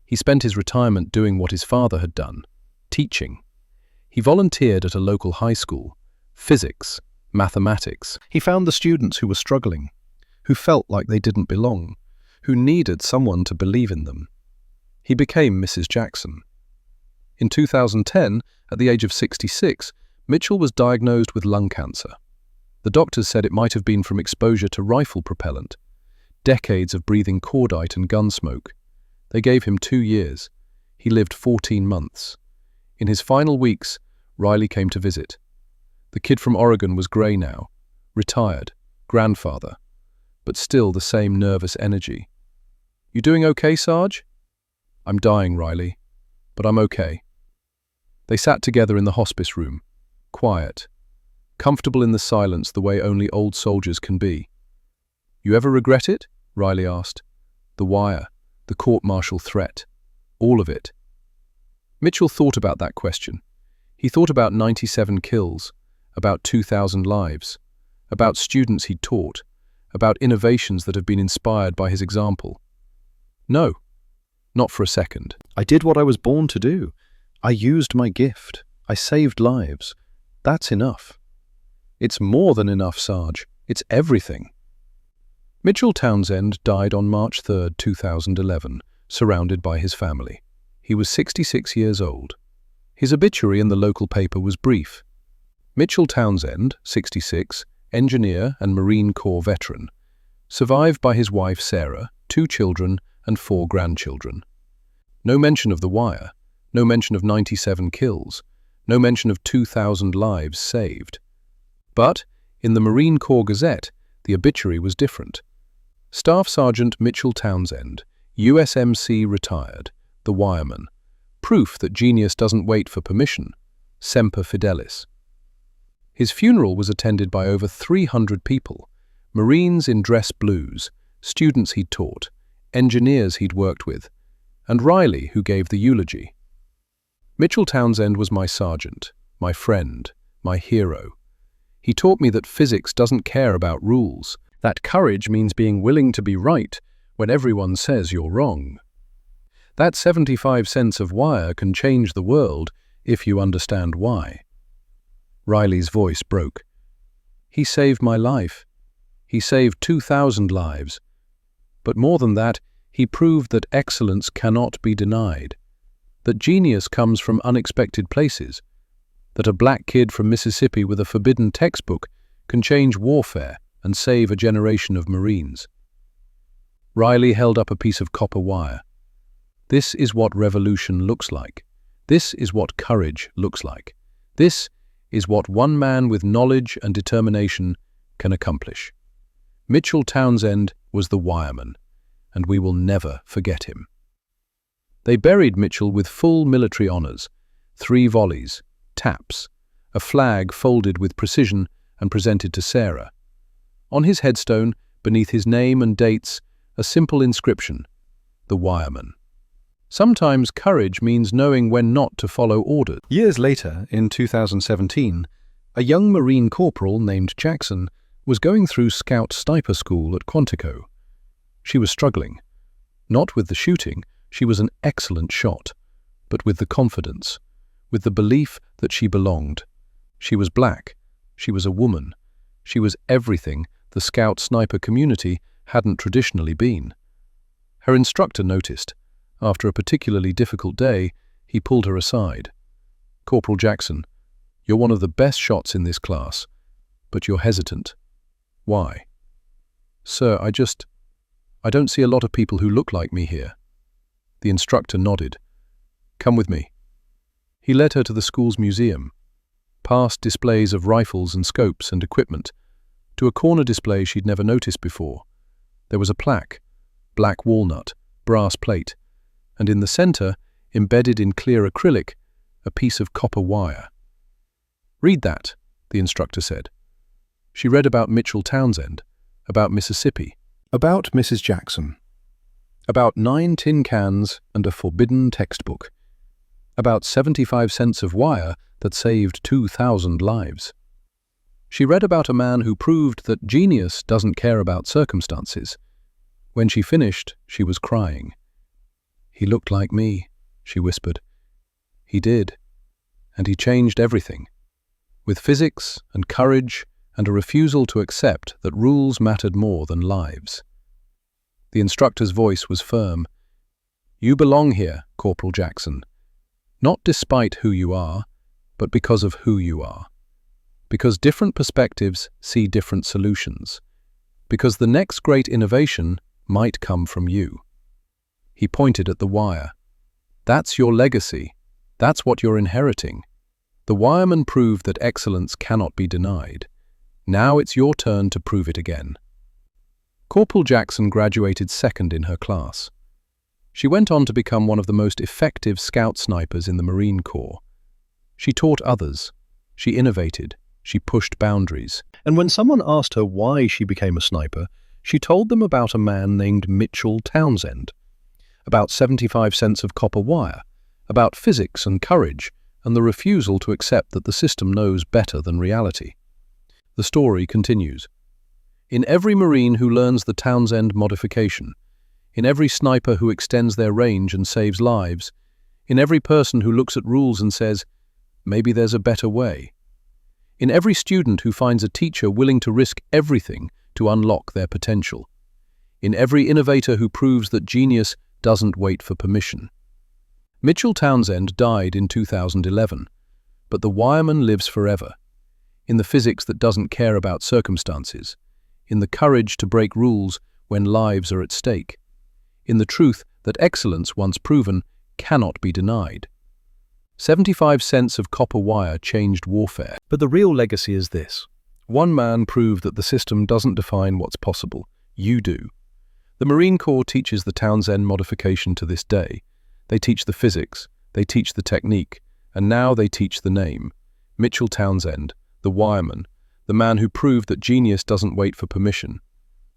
He spent his retirement doing what his father had done, teaching. He volunteered at a local high school, physics, mathematics. He found the students who were struggling, who felt like they didn't belong, who needed someone to believe in them. He became Mrs. Jackson. In 2010, at the age of 66, Mitchell was diagnosed with lung cancer. The doctors said it might have been from exposure to rifle propellant, decades of breathing cordite and gun smoke. They gave him 2 years. He lived 14 months. In his final weeks, Riley came to visit. The kid from Oregon was grey now, retired, grandfather, but still the same nervous energy. "You doing okay, Sarge?" "I'm dying, Riley, but I'm okay." They sat together in the hospice room, quiet, comfortable in the silence the way only old soldiers can be. "You ever regret it?" Riley asked. "The wire, the court-martial threat, all of it." Mitchell thought about that question. He thought about 97 kills, about 2,000 lives, about students he'd taught, about innovations that have been inspired by his example. No, not for a second. "I did what I was born to do. I used my gift. I saved lives. That's enough." "It's more than enough, Sarge. It's everything." Mitchell Townsend died on March 3, 2011, surrounded by his family. He was 66 years old. His obituary in the local paper was brief. Mitchell Townsend, 66, engineer and Marine Corps veteran, survived by his wife Sarah, 2 children and 4 grandchildren. No mention of the wire, no mention of 97 kills, no mention of 2,000 lives saved. But, in the Marine Corps Gazette, the obituary was different. Staff Sergeant Mitchell Townsend, USMC retired, the wireman. Proof that genius doesn't wait for permission. Semper Fidelis. His funeral was attended by over 300 people, Marines in dress blues, students he'd taught, engineers he'd worked with, and Riley, who gave the eulogy. Mitchell Townsend was my sergeant, my friend, my hero. He taught me that physics doesn't care about rules, that courage means being willing to be right when everyone says you're wrong. That 75 cents of wire can change the world if you understand why. Riley's voice broke. He saved my life. He saved 2,000 lives. But more than that, he proved that excellence cannot be denied, that genius comes from unexpected places, that a black kid from Mississippi with a forbidden textbook can change warfare and save a generation of Marines. Riley held up a piece of copper wire. This is what revolution looks like. This is what courage looks like. This is what one man with knowledge and determination can accomplish. Mitchell Townsend was the wireman, and we will never forget him. They buried Mitchell with full military honors, 3 volleys, taps, a flag folded with precision and presented to Sarah. On his headstone, beneath his name and dates, a simple inscription: the wireman. Sometimes courage means knowing when not to follow orders. Years later, in 2017, a young Marine corporal named Jackson was going through Scout Sniper School at Quantico. She was struggling. Not with the shooting, she was an excellent shot, but with the confidence, with the belief that she belonged. She was black, she was a woman, she was everything the Scout Sniper community hadn't traditionally been. Her instructor noticed. After a particularly difficult day, he pulled her aside. "Corporal Jackson, you're one of the best shots in this class, but you're hesitant. Why?" "Sir, I don't see a lot of people who look like me here." The instructor nodded. "Come with me." He led her to the school's museum, past displays of rifles and scopes and equipment, to a corner display she'd never noticed before. There was a plaque, black walnut, brass plate, and in the center, embedded in clear acrylic, a piece of copper wire. "Read that," the instructor said. She read about Mitchell Townsend, about Mississippi, about Mrs. Jackson, about 9 tin cans and a forbidden textbook, about 75 cents of wire that saved 2,000 lives. She read about a man who proved that genius doesn't care about circumstances. When she finished, she was crying. "He looked like me," she whispered. "He did, and he changed everything, with physics and courage and a refusal to accept that rules mattered more than lives." The instructor's voice was firm. "You belong here, Corporal Jackson, not despite who you are, but because of who you are. Because different perspectives see different solutions. Because the next great innovation might come from you." He pointed at the wire. "That's your legacy. That's what you're inheriting. The wireman proved that excellence cannot be denied. Now it's your turn to prove it again." Corporal Jackson graduated second in her class. She went on to become one of the most effective scout snipers in the Marine Corps. She taught others. She innovated. She pushed boundaries. And when someone asked her why she became a sniper, she told them about a man named Mitchell Townsend, about 75 cents of copper wire, about physics and courage, and the refusal to accept that the system knows better than reality. The story continues. In every Marine who learns the Townsend modification, in every sniper who extends their range and saves lives, in every person who looks at rules and says, "Maybe there's a better way," in every student who finds a teacher willing to risk everything to unlock their potential, in every innovator who proves that genius doesn't wait for permission. Mitchell Townsend died in 2011, but the wireman lives forever, in the physics that doesn't care about circumstances, in the courage to break rules when lives are at stake, in the truth that excellence, once proven, cannot be denied. 75 cents of copper wire changed warfare. But the real legacy is this. One man proved that the system doesn't define what's possible. You do. The Marine Corps teaches the Townsend modification to this day. They teach the physics, they teach the technique, and now they teach the name. Mitchell Townsend, the wireman, the man who proved that genius doesn't wait for permission.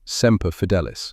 Semper Fidelis.